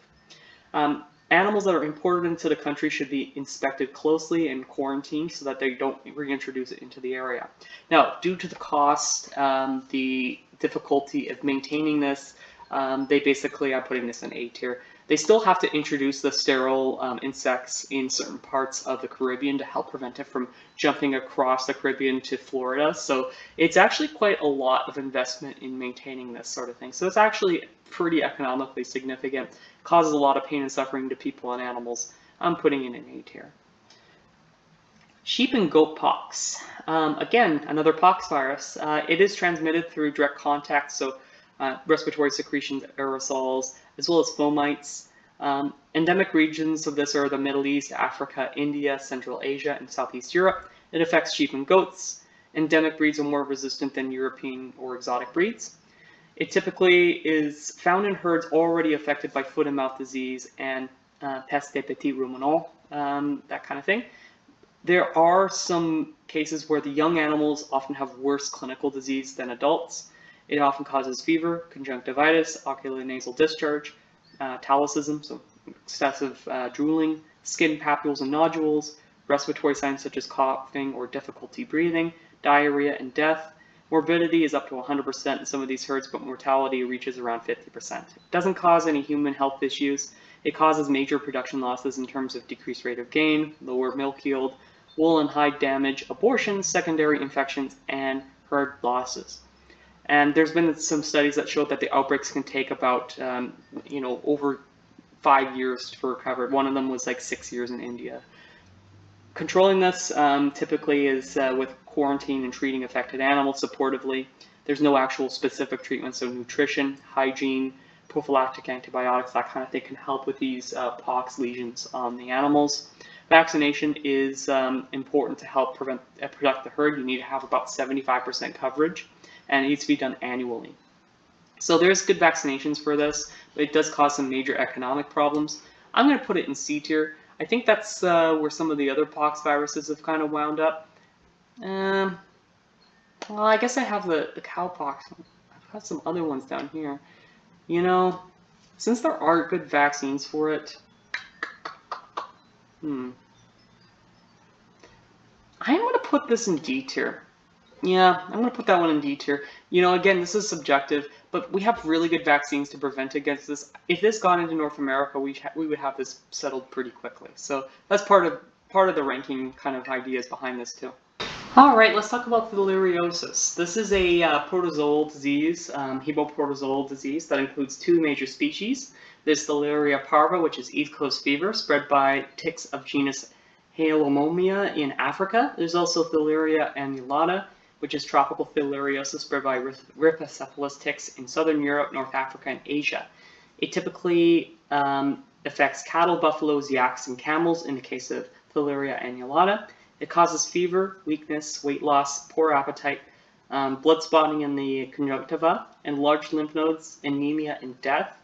Animals that are imported into the country should be inspected closely and quarantined so that they don't reintroduce it into the area. Now, due to the cost, the difficulty of maintaining this, they basically are putting this in A tier. They still have to introduce the sterile insects in certain parts of the Caribbean to help prevent it from jumping across the Caribbean to Florida. So it's actually quite a lot of investment in maintaining this sort of thing. So it's actually pretty economically significant. Causes a lot of pain and suffering to people and animals. I'm putting it in A tier. Sheep and goat pox. Again, another pox virus. It is transmitted through direct contact, so respiratory secretions, aerosols, as well as fomites. Endemic regions of this are the Middle East, Africa, India, Central Asia, and Southeast Europe. It affects sheep and goats. Endemic breeds are more resistant than European or exotic breeds. It typically is found in herds already affected by foot and mouth disease and peste des petits ruminants, that kind of thing. There are some cases where the young animals often have worse clinical disease than adults. It often causes fever, conjunctivitis, ocular nasal discharge, ptolism, so excessive drooling, skin papules and nodules, respiratory signs such as coughing or difficulty breathing, diarrhea, and death. Morbidity is up to 100% in some of these herds, but mortality reaches around 50%. It doesn't cause any human health issues. It causes major production losses in terms of decreased rate of gain, lower milk yield, wool and hide damage, abortions, secondary infections, and herd losses. And there's been some studies that showed that the outbreaks can take about, over 5 years to recover. One of them was like 6 years in India. Controlling this typically is with quarantine and treating affected animals supportively. There's no actual specific treatment, so nutrition, hygiene, prophylactic antibiotics, that kind of thing can help with these pox lesions on the animals. Vaccination is important to help protect the herd. You need to have about 75% coverage, and it needs to be done annually. So there's good vaccinations for this, but it does cause some major economic problems. I'm going to put it in C tier. I think that's where some of the other pox viruses have kind of wound up. Well, I guess I have the cowpox. I've got some other ones down here. Since there are good vaccines for it, I'm going to put this in D tier. Yeah, I'm going to put that one in D tier. Again, this is subjective, but we have really good vaccines to prevent against this. If this got into North America, we would have this settled pretty quickly. So that's part of the ranking kind of ideas behind this too. All right, let's talk about filariasis. This is a protozoal disease, heboprotozoal disease that includes two major species. There's Filaria parva, which is East Coast fever, spread by ticks of genus Halomomia in Africa. There's also Filaria annulata, which is tropical filariasis spread by Rhipicephalus ticks in southern Europe, North Africa, and Asia. It typically affects cattle, buffaloes, yaks, and camels in the case of Filaria annulata. It causes fever, weakness, weight loss, poor appetite, blood spotting in the conjunctiva, and large lymph nodes, anemia, and death.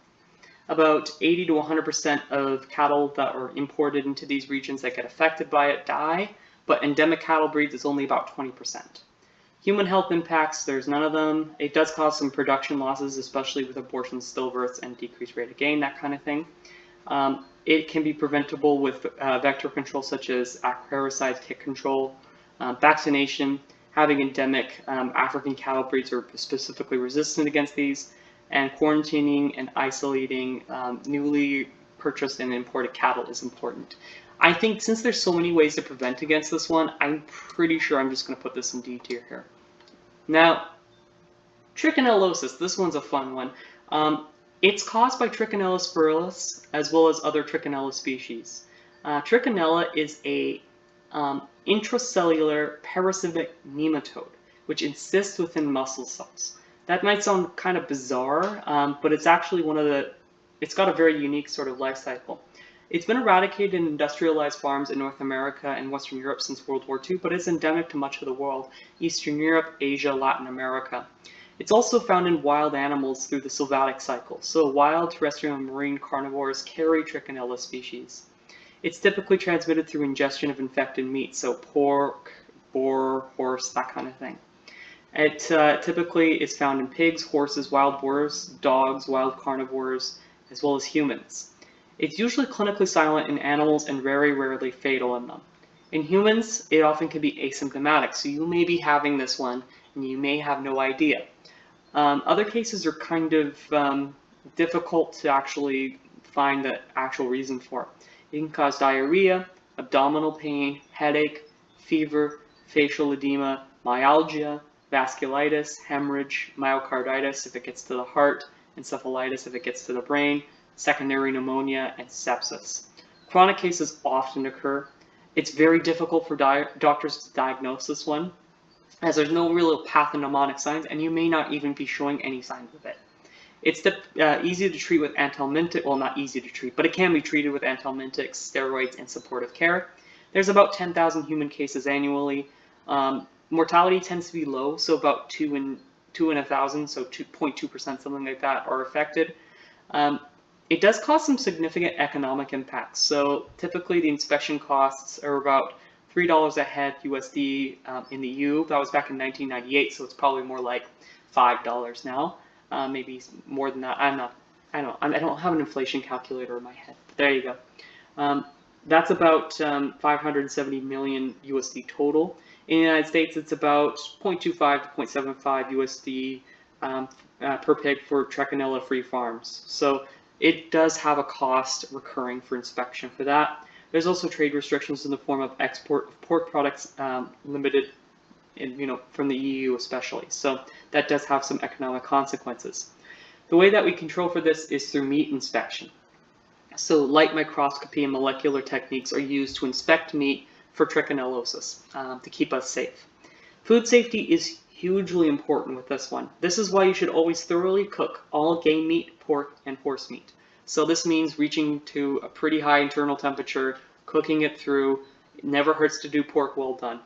About 80 to 100% of cattle that are imported into these regions that get affected by it die, but endemic cattle breeds is only about 20%. Human health impacts, there's none of them. It does cause some production losses, especially with abortions, stillbirths, and decreased rate of gain, that kind of thing. It can be preventable with vector control such as parasite tick control, vaccination, having endemic African cattle breeds are specifically resistant against these, and quarantining and isolating newly purchased and imported cattle is important. I think since there's so many ways to prevent against this one, I'm pretty sure I'm just going to put this in D tier here. Now, trichinellosis, this one's a fun one. It's caused by Trichinella spiralis as well as other Trichinella species. Trichinella is a intracellular parasitic nematode, which insists within muscle cells. That might sound kind of bizarre, but it's actually it's got a very unique sort of life cycle. It's been eradicated in industrialized farms in North America and Western Europe since World War II, but it's endemic to much of the world, Eastern Europe, Asia, Latin America. It's also found in wild animals through the sylvatic cycle, so wild, terrestrial, and marine carnivores carry Trichinella species. It's typically transmitted through ingestion of infected meat, so pork, boar, horse, that kind of thing. It typically is found in pigs, horses, wild boars, dogs, wild carnivores, as well as humans. It's usually clinically silent in animals and very rarely fatal in them. In humans, it often can be asymptomatic, so you may be having this one and you may have no idea. Other cases are kind of difficult to actually find the actual reason for. It can cause diarrhea, abdominal pain, headache, fever, facial edema, myalgia, vasculitis, hemorrhage, myocarditis if it gets to the heart, encephalitis if it gets to the brain, secondary pneumonia, and sepsis. Chronic cases often occur. It's very difficult for doctors to diagnose this one, as there's no real pathognomonic signs, and you may not even be showing any signs of it. It's easy to treat with anthelmintic, well, not easy to treat, but it can be treated with anthelmintics, steroids, and supportive care. There's about 10,000 human cases annually. Mortality tends to be low, so about 2 in 1,000, so 2.2%, something like that, are affected. It does cause some significant economic impacts. So typically the inspection costs are about $3 a head USD in the EU. That was back in 1998, so it's probably more like $5 now. Maybe more than that. I don't have an inflation calculator in my head. But there you go. That's about 570 million USD total. In the United States, it's about 0.25 to 0.75 USD per pig for Trichinella-free farms. So it does have a cost recurring for inspection for that. There's also trade restrictions in the form of export of pork products limited from the EU especially. So that does have some economic consequences. The way that we control for this is through meat inspection. So light microscopy and molecular techniques are used to inspect meat for trichinellosis to keep us safe. Food safety is hugely important with this one. This is why you should always thoroughly cook all game meat, pork, and horse meat. So this means reaching to a pretty high internal temperature, cooking it through. It never hurts to do pork well done.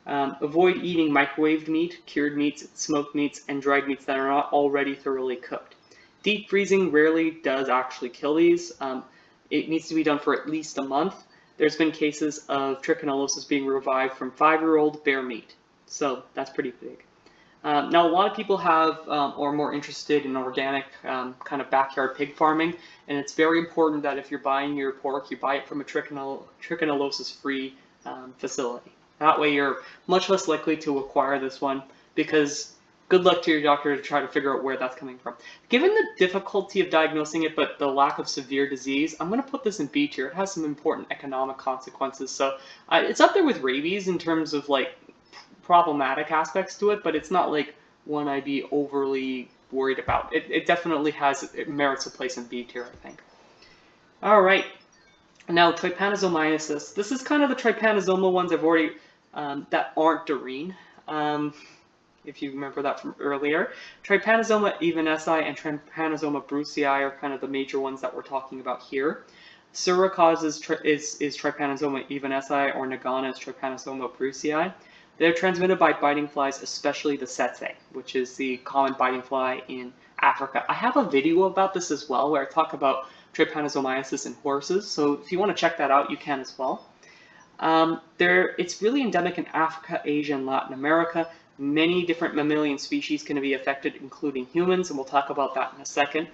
Avoid eating microwaved meat, cured meats, smoked meats, and dried meats that are not already thoroughly cooked. Deep freezing rarely does actually kill these. It needs to be done for at least a month. There's been cases of trichinellosis being revived from 5-year-old bear meat. So that's pretty big. Now, a lot of people have or are more interested in organic kind of backyard pig farming, and it's very important that if you're buying your pork, you buy it from a trichinellosis-free facility. That way you're much less likely to acquire this one, because good luck to your doctor to try to figure out where that's coming from. Given the difficulty of diagnosing it, but the lack of severe disease, I'm going to put this in B tier. It has some important economic consequences. So it's up there with rabies in terms of like problematic aspects to it, but it's not like one I'd be overly worried about. It definitely it merits a place in B tier, I think. All right. Now, trypanosomiasis. This is kind of the trypanosoma ones I've already, that aren't Doreen. If you remember that from earlier. Trypanosoma evanesci and Trypanosoma brucei are kind of the major ones that we're talking about here. Sura cause is Trypanosoma evanesci, or Nagana is Trypanosoma brucei. They're transmitted by biting flies, especially the tsetse, which is the common biting fly in Africa. I have a video about this as well, where I talk about trypanosomiasis in horses, so if you want to check that out, you can as well. It's really endemic in Africa, Asia, and Latin America. Many different mammalian species can be affected, including humans, and we'll talk about that in a second.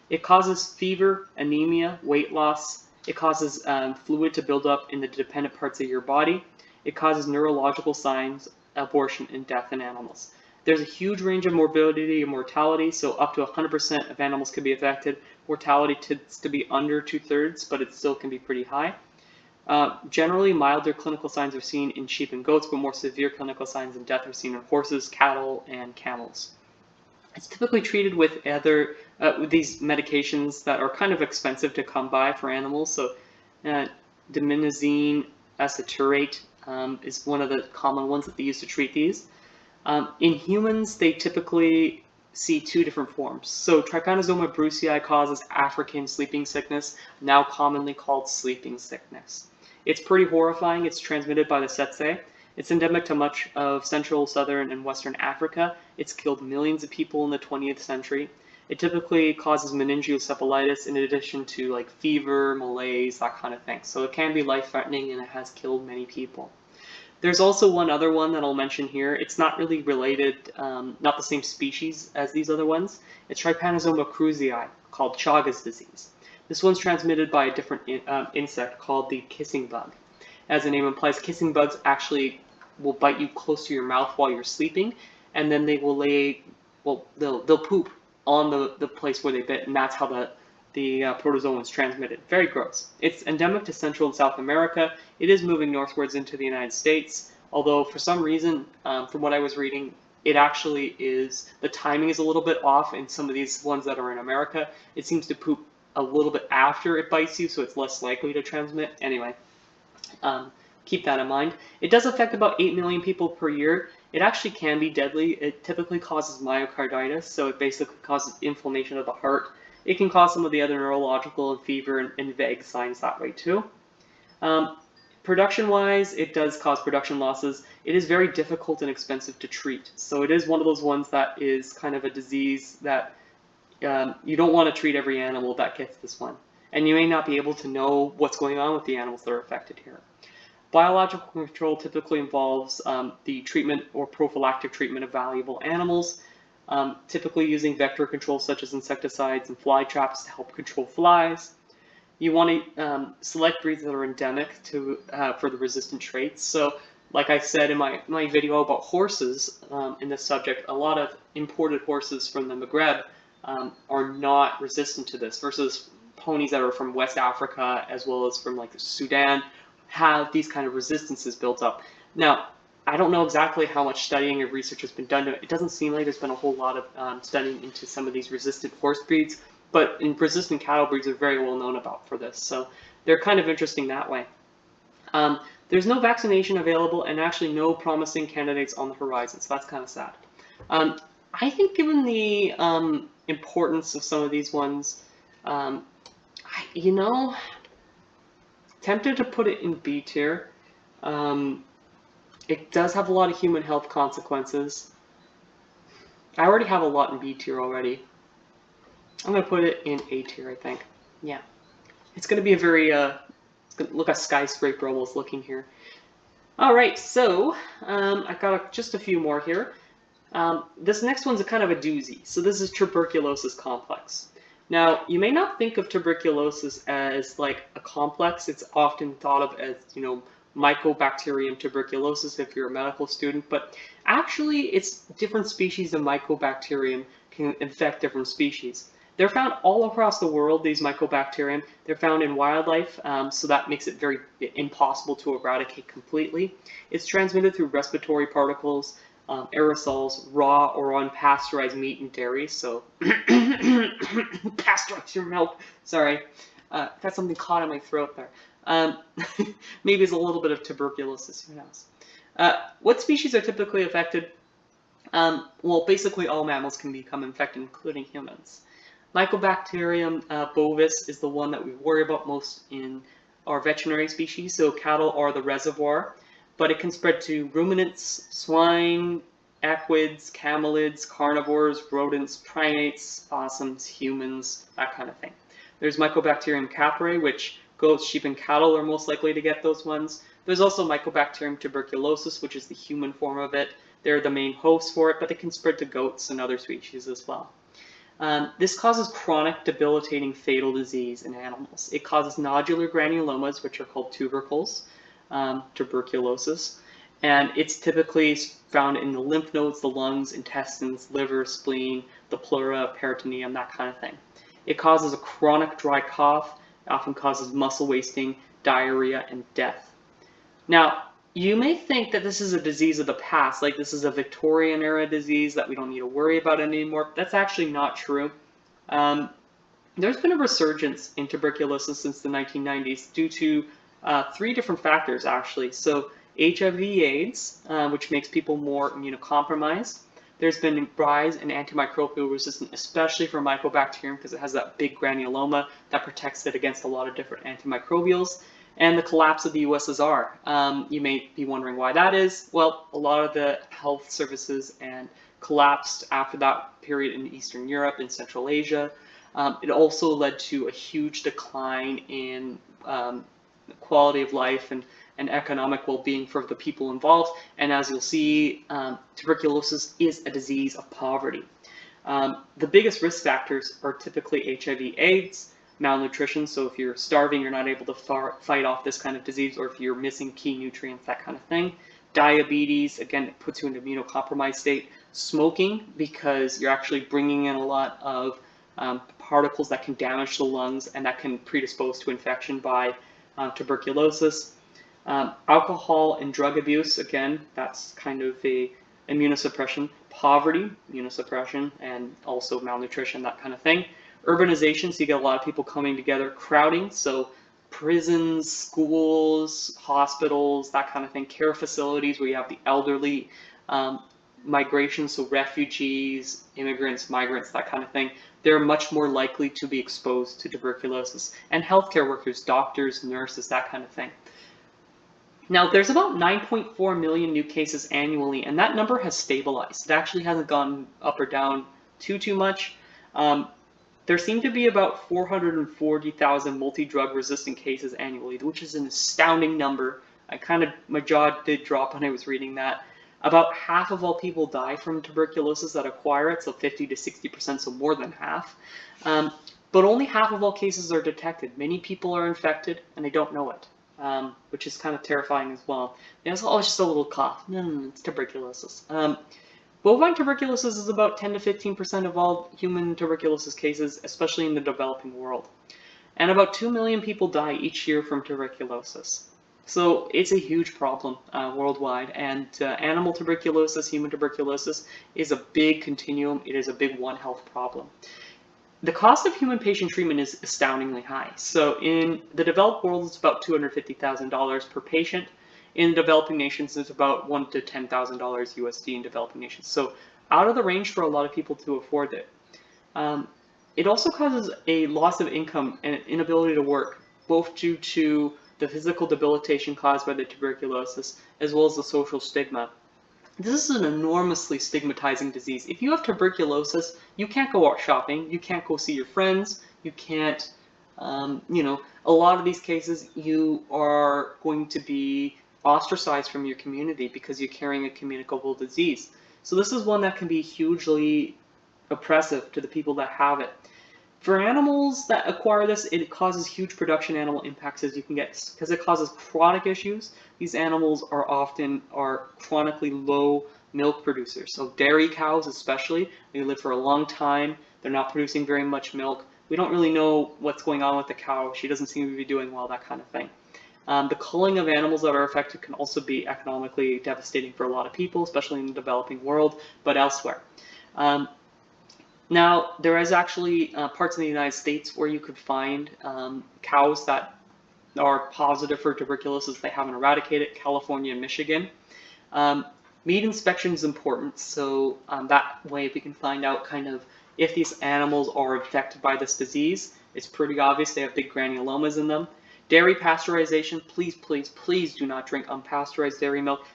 It causes fever, anemia, weight loss. It causes fluid to build up in the dependent parts of your body. It causes neurological signs, abortion, and death in animals. There's a huge range of morbidity and mortality, so up to 100% of animals can be affected. Mortality tends to be under 2/3, but it still can be pretty high. Generally, milder clinical signs are seen in sheep and goats, but more severe clinical signs and death are seen in horses, cattle, and camels. It's typically treated with with these medications that are kind of expensive to come by for animals. So, diminazine acetate is one of the common ones that they use to treat these. In humans, they typically see two different forms. So, Trypanosoma brucei causes African sleeping sickness, now commonly called sleeping sickness. It's pretty horrifying. It's transmitted by the tsetse. It's endemic to much of Central, Southern, and Western Africa. It's killed millions of people in the 20th century. It typically causes meningoencephalitis in addition to like fever, malaise, that kind of thing. So it can be life-threatening, and it has killed many people. There's also one other one that I'll mention here. It's not really related, not the same species as these other ones. It's Trypanosoma cruzi, called Chagas disease. This one's transmitted by a different insect called the kissing bug. As the name implies, kissing bugs actually will bite you close to your mouth while you're sleeping, and then they will they'll poop on the place where they bit, and that's how the protozoan is transmitted. Very gross. It's endemic to Central and South America. It is moving northwards into the United States, although for some reason, from what I was reading, it actually is, the timing is a little bit off in some of these ones that are in America. It seems to poop a little bit after it bites you, so it's less likely to transmit. Anyway, keep that in mind. It does affect about 8 million people per year. It actually can be deadly. It typically causes myocarditis, so it basically causes inflammation of the heart. It can cause some of the other neurological and fever and vague signs that way too. Production-wise, it does cause production losses. It is very difficult and expensive to treat. So it is one of those ones that is kind of a disease that you don't want to treat every animal that gets this one. And you may not be able to know what's going on with the animals that are affected here. Biological control typically involves the treatment or prophylactic treatment of valuable animals, typically using vector control such as insecticides and fly traps to help control flies. You want to select breeds that are endemic for the resistant traits. So, like I said in my video about horses in this subject, a lot of imported horses from the Maghreb are not resistant to this, versus ponies that are from West Africa as well as from like Sudan have these kind of resistances built up. Now, I don't know exactly how much studying or research has been done to it. It doesn't seem like there's been a whole lot of studying into some of these resistant horse breeds, but resistant cattle breeds are very well known about for this. So they're kind of interesting that way. There's no vaccination available and actually no promising candidates on the horizon, so that's kind of sad. I think given the importance of some of these ones, tempted to put it in B tier. It does have a lot of human health consequences. I already have a lot in B tier already. I'm going to put it in A tier, I think. Yeah. It's going to be a very, it's going to look like a skyscraper almost looking here. Alright, so I've got just a few more here. This next one's a kind of a doozy. So this is tuberculosis complex. Now, you may not think of tuberculosis as like a complex. It's often thought of as, Mycobacterium tuberculosis if you're a medical student, but actually it's different species of Mycobacterium can infect different species. They're found all across the world, these Mycobacterium. They're found in wildlife, so that makes it very impossible to eradicate completely. It's transmitted through respiratory particles, aerosols, raw or unpasteurized meat and dairy, so pasteurize your milk. Sorry, got something caught in my throat there. Maybe it's a little bit of tuberculosis, who knows. What species are typically affected? Well, basically all mammals can become infected, including humans. Mycobacterium bovis is the one that we worry about most in our veterinary species, so cattle are the reservoir. but it can spread to ruminants, swine, equids, camelids, carnivores, rodents, primates, opossums, humans, that kind of thing. There's Mycobacterium caprae, which goats, sheep, and cattle are most likely to get those ones. There's also Mycobacterium tuberculosis, which is the human form of it. They're the main host for it, but it can spread to goats and other species as well. This causes chronic, debilitating, fatal disease in animals. It causes nodular granulomas, which are called tubercles, tuberculosis, and it's typically found in the lymph nodes, the lungs, intestines, liver, spleen, the pleura, peritoneum, that kind of thing. It causes a chronic dry cough, often causes muscle wasting, diarrhea, and death. Now, you may think that this is a disease of the past, like this is a Victorian era disease that we don't need to worry about anymore. That's actually not true. There's been a resurgence in tuberculosis since the 1990s due to 3 different factors, actually. So HIV/AIDS, which makes people more immunocompromised. There's been a rise in antimicrobial resistance, especially for Mycobacterium, because it has that big granuloma that protects it against a lot of different antimicrobials. And the collapse of the USSR. You may be wondering why that is. Well, a lot of the health services collapsed after that period in Eastern Europe and Central Asia. It also led to a huge decline in quality of life and economic well-being for the people involved. And as you'll see, tuberculosis is a disease of poverty. The biggest risk factors are typically HIV/AIDS, malnutrition, so if you're starving, you're not able to fight off this kind of disease, or if you're missing key nutrients, that kind of thing. Diabetes, again, it puts you in an immunocompromised state. Smoking, because you're actually bringing in a lot of particles that can damage the lungs and that can predispose to infection by tuberculosis. Alcohol and drug abuse, again, that's kind of a immunosuppression. Poverty, immunosuppression, and also malnutrition, that kind of thing. Urbanization, so you get a lot of people coming together. Crowding, so prisons, schools, hospitals, that kind of thing. Care facilities where you have the elderly. Migration, so refugees, immigrants, migrants, that kind of thing. They're much more likely to be exposed to tuberculosis. And healthcare workers, doctors, nurses, that kind of thing. Now, there's about 9.4 million new cases annually, and that number has stabilized. It actually hasn't gone up or down too much. There seem to be about 440,000 multi-drug resistant cases annually, which is an astounding number. My jaw did drop when I was reading that. About half of all people die from tuberculosis that acquire it, so 50 to 60%, so more than half. But only half of all cases are detected. Many people are infected and they don't know it, which is kind of terrifying as well. It's just a little cough. No, it's tuberculosis. Bovine tuberculosis is about 10 to 15% of all human tuberculosis cases, especially in the developing world. And about 2 million people die each year from tuberculosis. So it's a huge problem worldwide, and animal tuberculosis, human tuberculosis is a big continuum. It is a big One Health problem. The cost of human patient treatment is astoundingly high. So in the developed world, it's about $250,000 per patient. In developing nations, it's about $1,000 to $10,000 USD in developing nations. So out of the range for a lot of people to afford it. It also causes a loss of income and an inability to work, both due to the physical debilitation caused by the tuberculosis, as well as the social stigma. This is an enormously stigmatizing disease. If you have tuberculosis, you can't go out shopping, you can't go see your friends, you can't, a lot of these cases, you are going to be ostracized from your community because you're carrying a communicable disease. So this is one that can be hugely oppressive to the people that have it. For animals that acquire this, it causes huge production animal impacts, as you can get, because it causes chronic issues. These animals are chronically low milk producers. So dairy cows especially, they live for a long time, they're not producing very much milk. We don't really know what's going on with the cow. She doesn't seem to be doing well, that kind of thing. The culling of animals that are affected can also be economically devastating for a lot of people, especially in the developing world, but elsewhere. Now, there is actually parts of the United States where you could find cows that are positive for tuberculosis. They haven't eradicated, California and Michigan. Meat inspection is important, so that way we can find out kind of if these animals are infected by this disease. It's pretty obvious they have big granulomas in them. Dairy pasteurization, please, please, please do not drink unpasteurized dairy milk.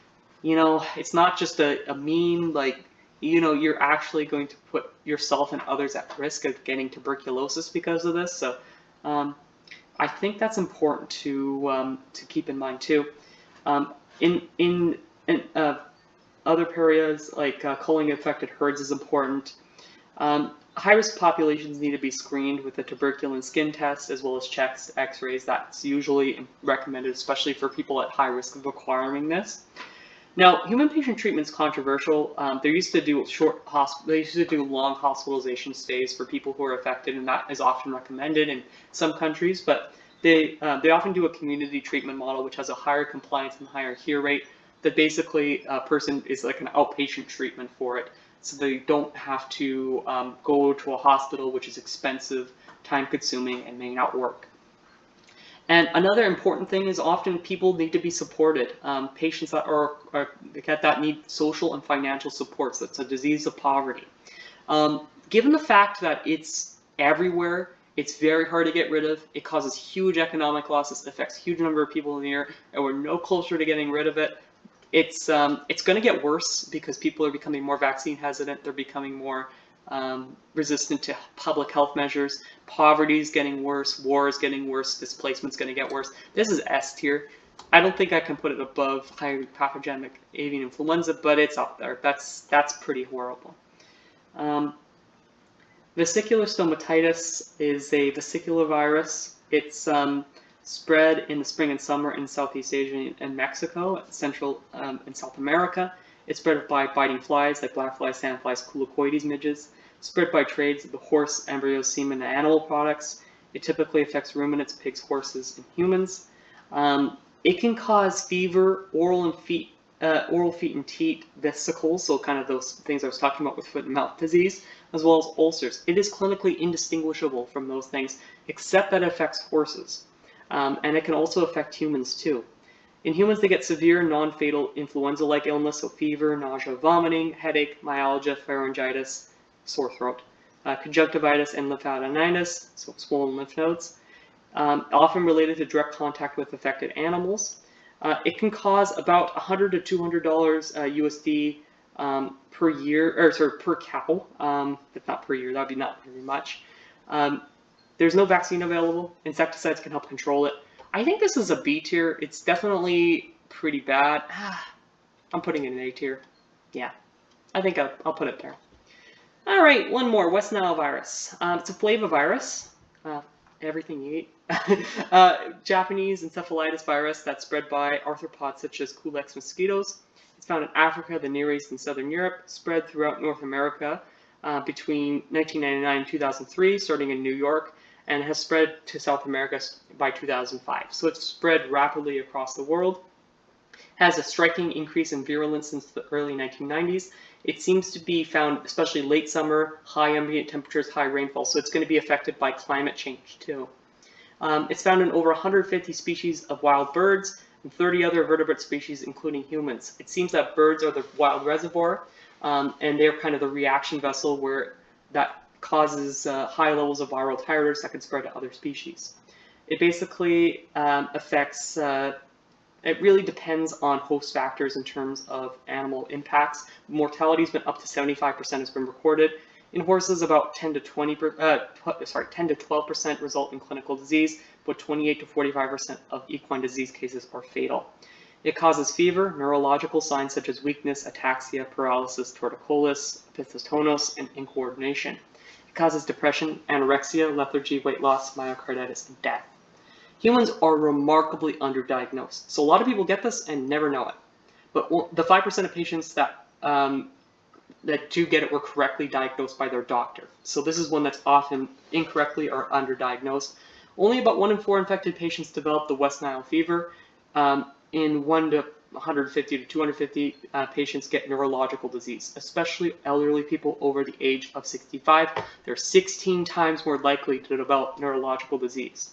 You know, it's not just a meme, like, you know, you're actually going to put yourself and others at risk of getting tuberculosis because of this. So I think that's important to keep in mind too. In other areas like culling affected herds is important. High-risk populations need to be screened with a tuberculin skin test as well as checks, x-rays. That's usually recommended, especially for people at high risk of acquiring this. Now, human patient treatment is controversial. They used to do long hospitalization stays for people who are affected, and that is often recommended in some countries. But they often do a community treatment model, which has a higher compliance and higher adhere rate. That basically a person is like an outpatient treatment for it, so they don't have to go to a hospital, which is expensive, time-consuming, and may not work. And another important thing is often people need to be supported. Patients that need social and financial supports. That's a disease of poverty. Given the fact that it's everywhere, it's very hard to get rid of. It causes huge economic losses. It affects a huge number of people in the year, and we're no closer to getting rid of it. It's going to get worse because people are becoming more vaccine hesitant. They're becoming more resistant to public health measures. Poverty is getting worse. War is getting worse. Displacement's going to get worse. This is S tier. I don't think I can put it above highly pathogenic avian influenza, but it's up there. That's pretty horrible. Vesicular stomatitis is a vesicular virus. It's spread in the spring and summer in Southeast Asia and Mexico, Central and South America. It's spread by biting flies like black flies, sandflies, Culicoides midges. Spread by trades of the horse, embryos, semen, and animal products. It typically affects ruminants, pigs, horses, and humans. It can cause fever, oral feet and teat vesicles, so kind of those things I was talking about with foot and mouth disease, as well as ulcers. It is clinically indistinguishable from those things, except that it affects horses. And it can also affect humans too. In humans, they get severe non-fatal influenza-like illness, so fever, nausea, vomiting, headache, myalgia, pharyngitis, sore throat, conjunctivitis, and lymphadenitis, so swollen lymph nodes, often related to direct contact with affected animals. It can cause about $100 to $200 USD per year, or sorry, per cow. If not per year, that'd be not very much. There's no vaccine available. Insecticides can help control it. I think this is a B tier. It's definitely pretty bad. I'm putting it in A tier. Yeah, I think I'll put it there. All right, one more, West Nile virus. It's a flavivirus, everything you eat. Japanese encephalitis virus that's spread by arthropods such as Culex mosquitoes. It's found in Africa, the Near East, and Southern Europe, spread throughout North America between 1999 and 2003, starting in New York, and has spread to South America by 2005. So it's spread rapidly across the world. Has a striking increase in virulence since the early 1990s. It seems to be found especially late summer, high ambient temperatures, high rainfall, so it's going to be affected by climate change too. It's found in over 150 species of wild birds and 30 other vertebrate species, including humans. It seems that birds are the wild reservoir, and they're kind of the reaction vessel where that causes high levels of viral titers that can spread to other species. It basically affects, it really depends on host factors in terms of animal impacts. Mortality has been up to 75% has been recorded. In horses, about 10 to 12% result in clinical disease, but 28 to 45% of equine disease cases are fatal. It causes fever, neurological signs such as weakness, ataxia, paralysis, torticollis, opisthotonos, and incoordination. It causes depression, anorexia, lethargy, weight loss, myocarditis, and death. Humans are remarkably underdiagnosed. So a lot of people get this and never know it. But the 5% of patients that do get it were correctly diagnosed by their doctor. So this is one that's often incorrectly or underdiagnosed. Only about 1 in 4 infected patients develop the West Nile fever. In 1 to 150 to 250 patients get neurological disease, especially elderly people over the age of 65. They're 16 times more likely to develop neurological disease.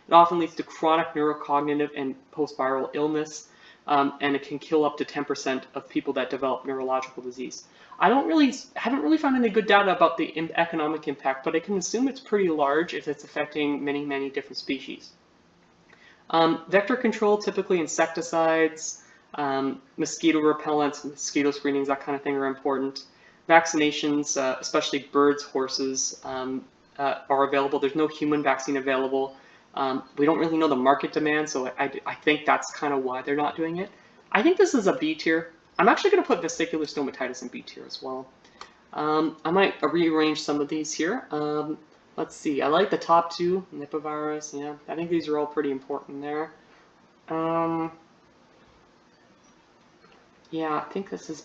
It often leads to chronic neurocognitive and post-viral illness, and it can kill up to 10% of people that develop neurological disease. I haven't really found any good data about the economic impact, but I can assume it's pretty large if it's affecting many, many different species. Vector control, typically insecticides, mosquito repellents, mosquito screenings, that kind of thing are important. Vaccinations, especially birds, horses, are available. There's no human vaccine available. We don't really know the market demand, so I think that's kind of why they're not doing it. I think this is a B tier. I'm actually going to put vesicular stomatitis in B tier as well. I might rearrange some of these here. Let's see. I like the top two, Nipah virus. Yeah, I think these are all pretty important there. Yeah, I think this is.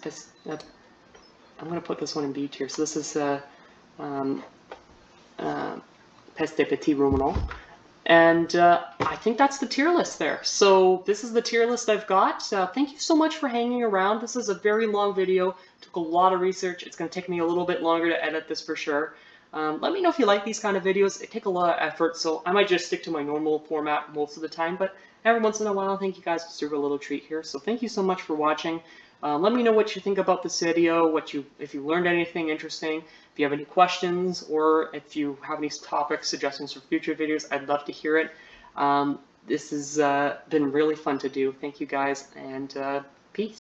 I'm going to put this one in B tier. So this is Peste des petits ruminants. And I think that's the tier list there. So this is the tier list I've got. Thank you so much for hanging around. This is a very long video. Took a lot of research. It's going to take me a little bit longer to edit this for sure. Let me know if you like these kind of videos. It takes a lot of effort, so I might just stick to my normal format most of the time. But every once in a while, I think you guys deserve a little treat here. So thank you so much for watching. Let me know what you think about this video, if you learned anything interesting, if you have any questions, or if you have any topic suggestions for future videos, I'd love to hear it. This has been really fun to do. Thank you guys, and peace.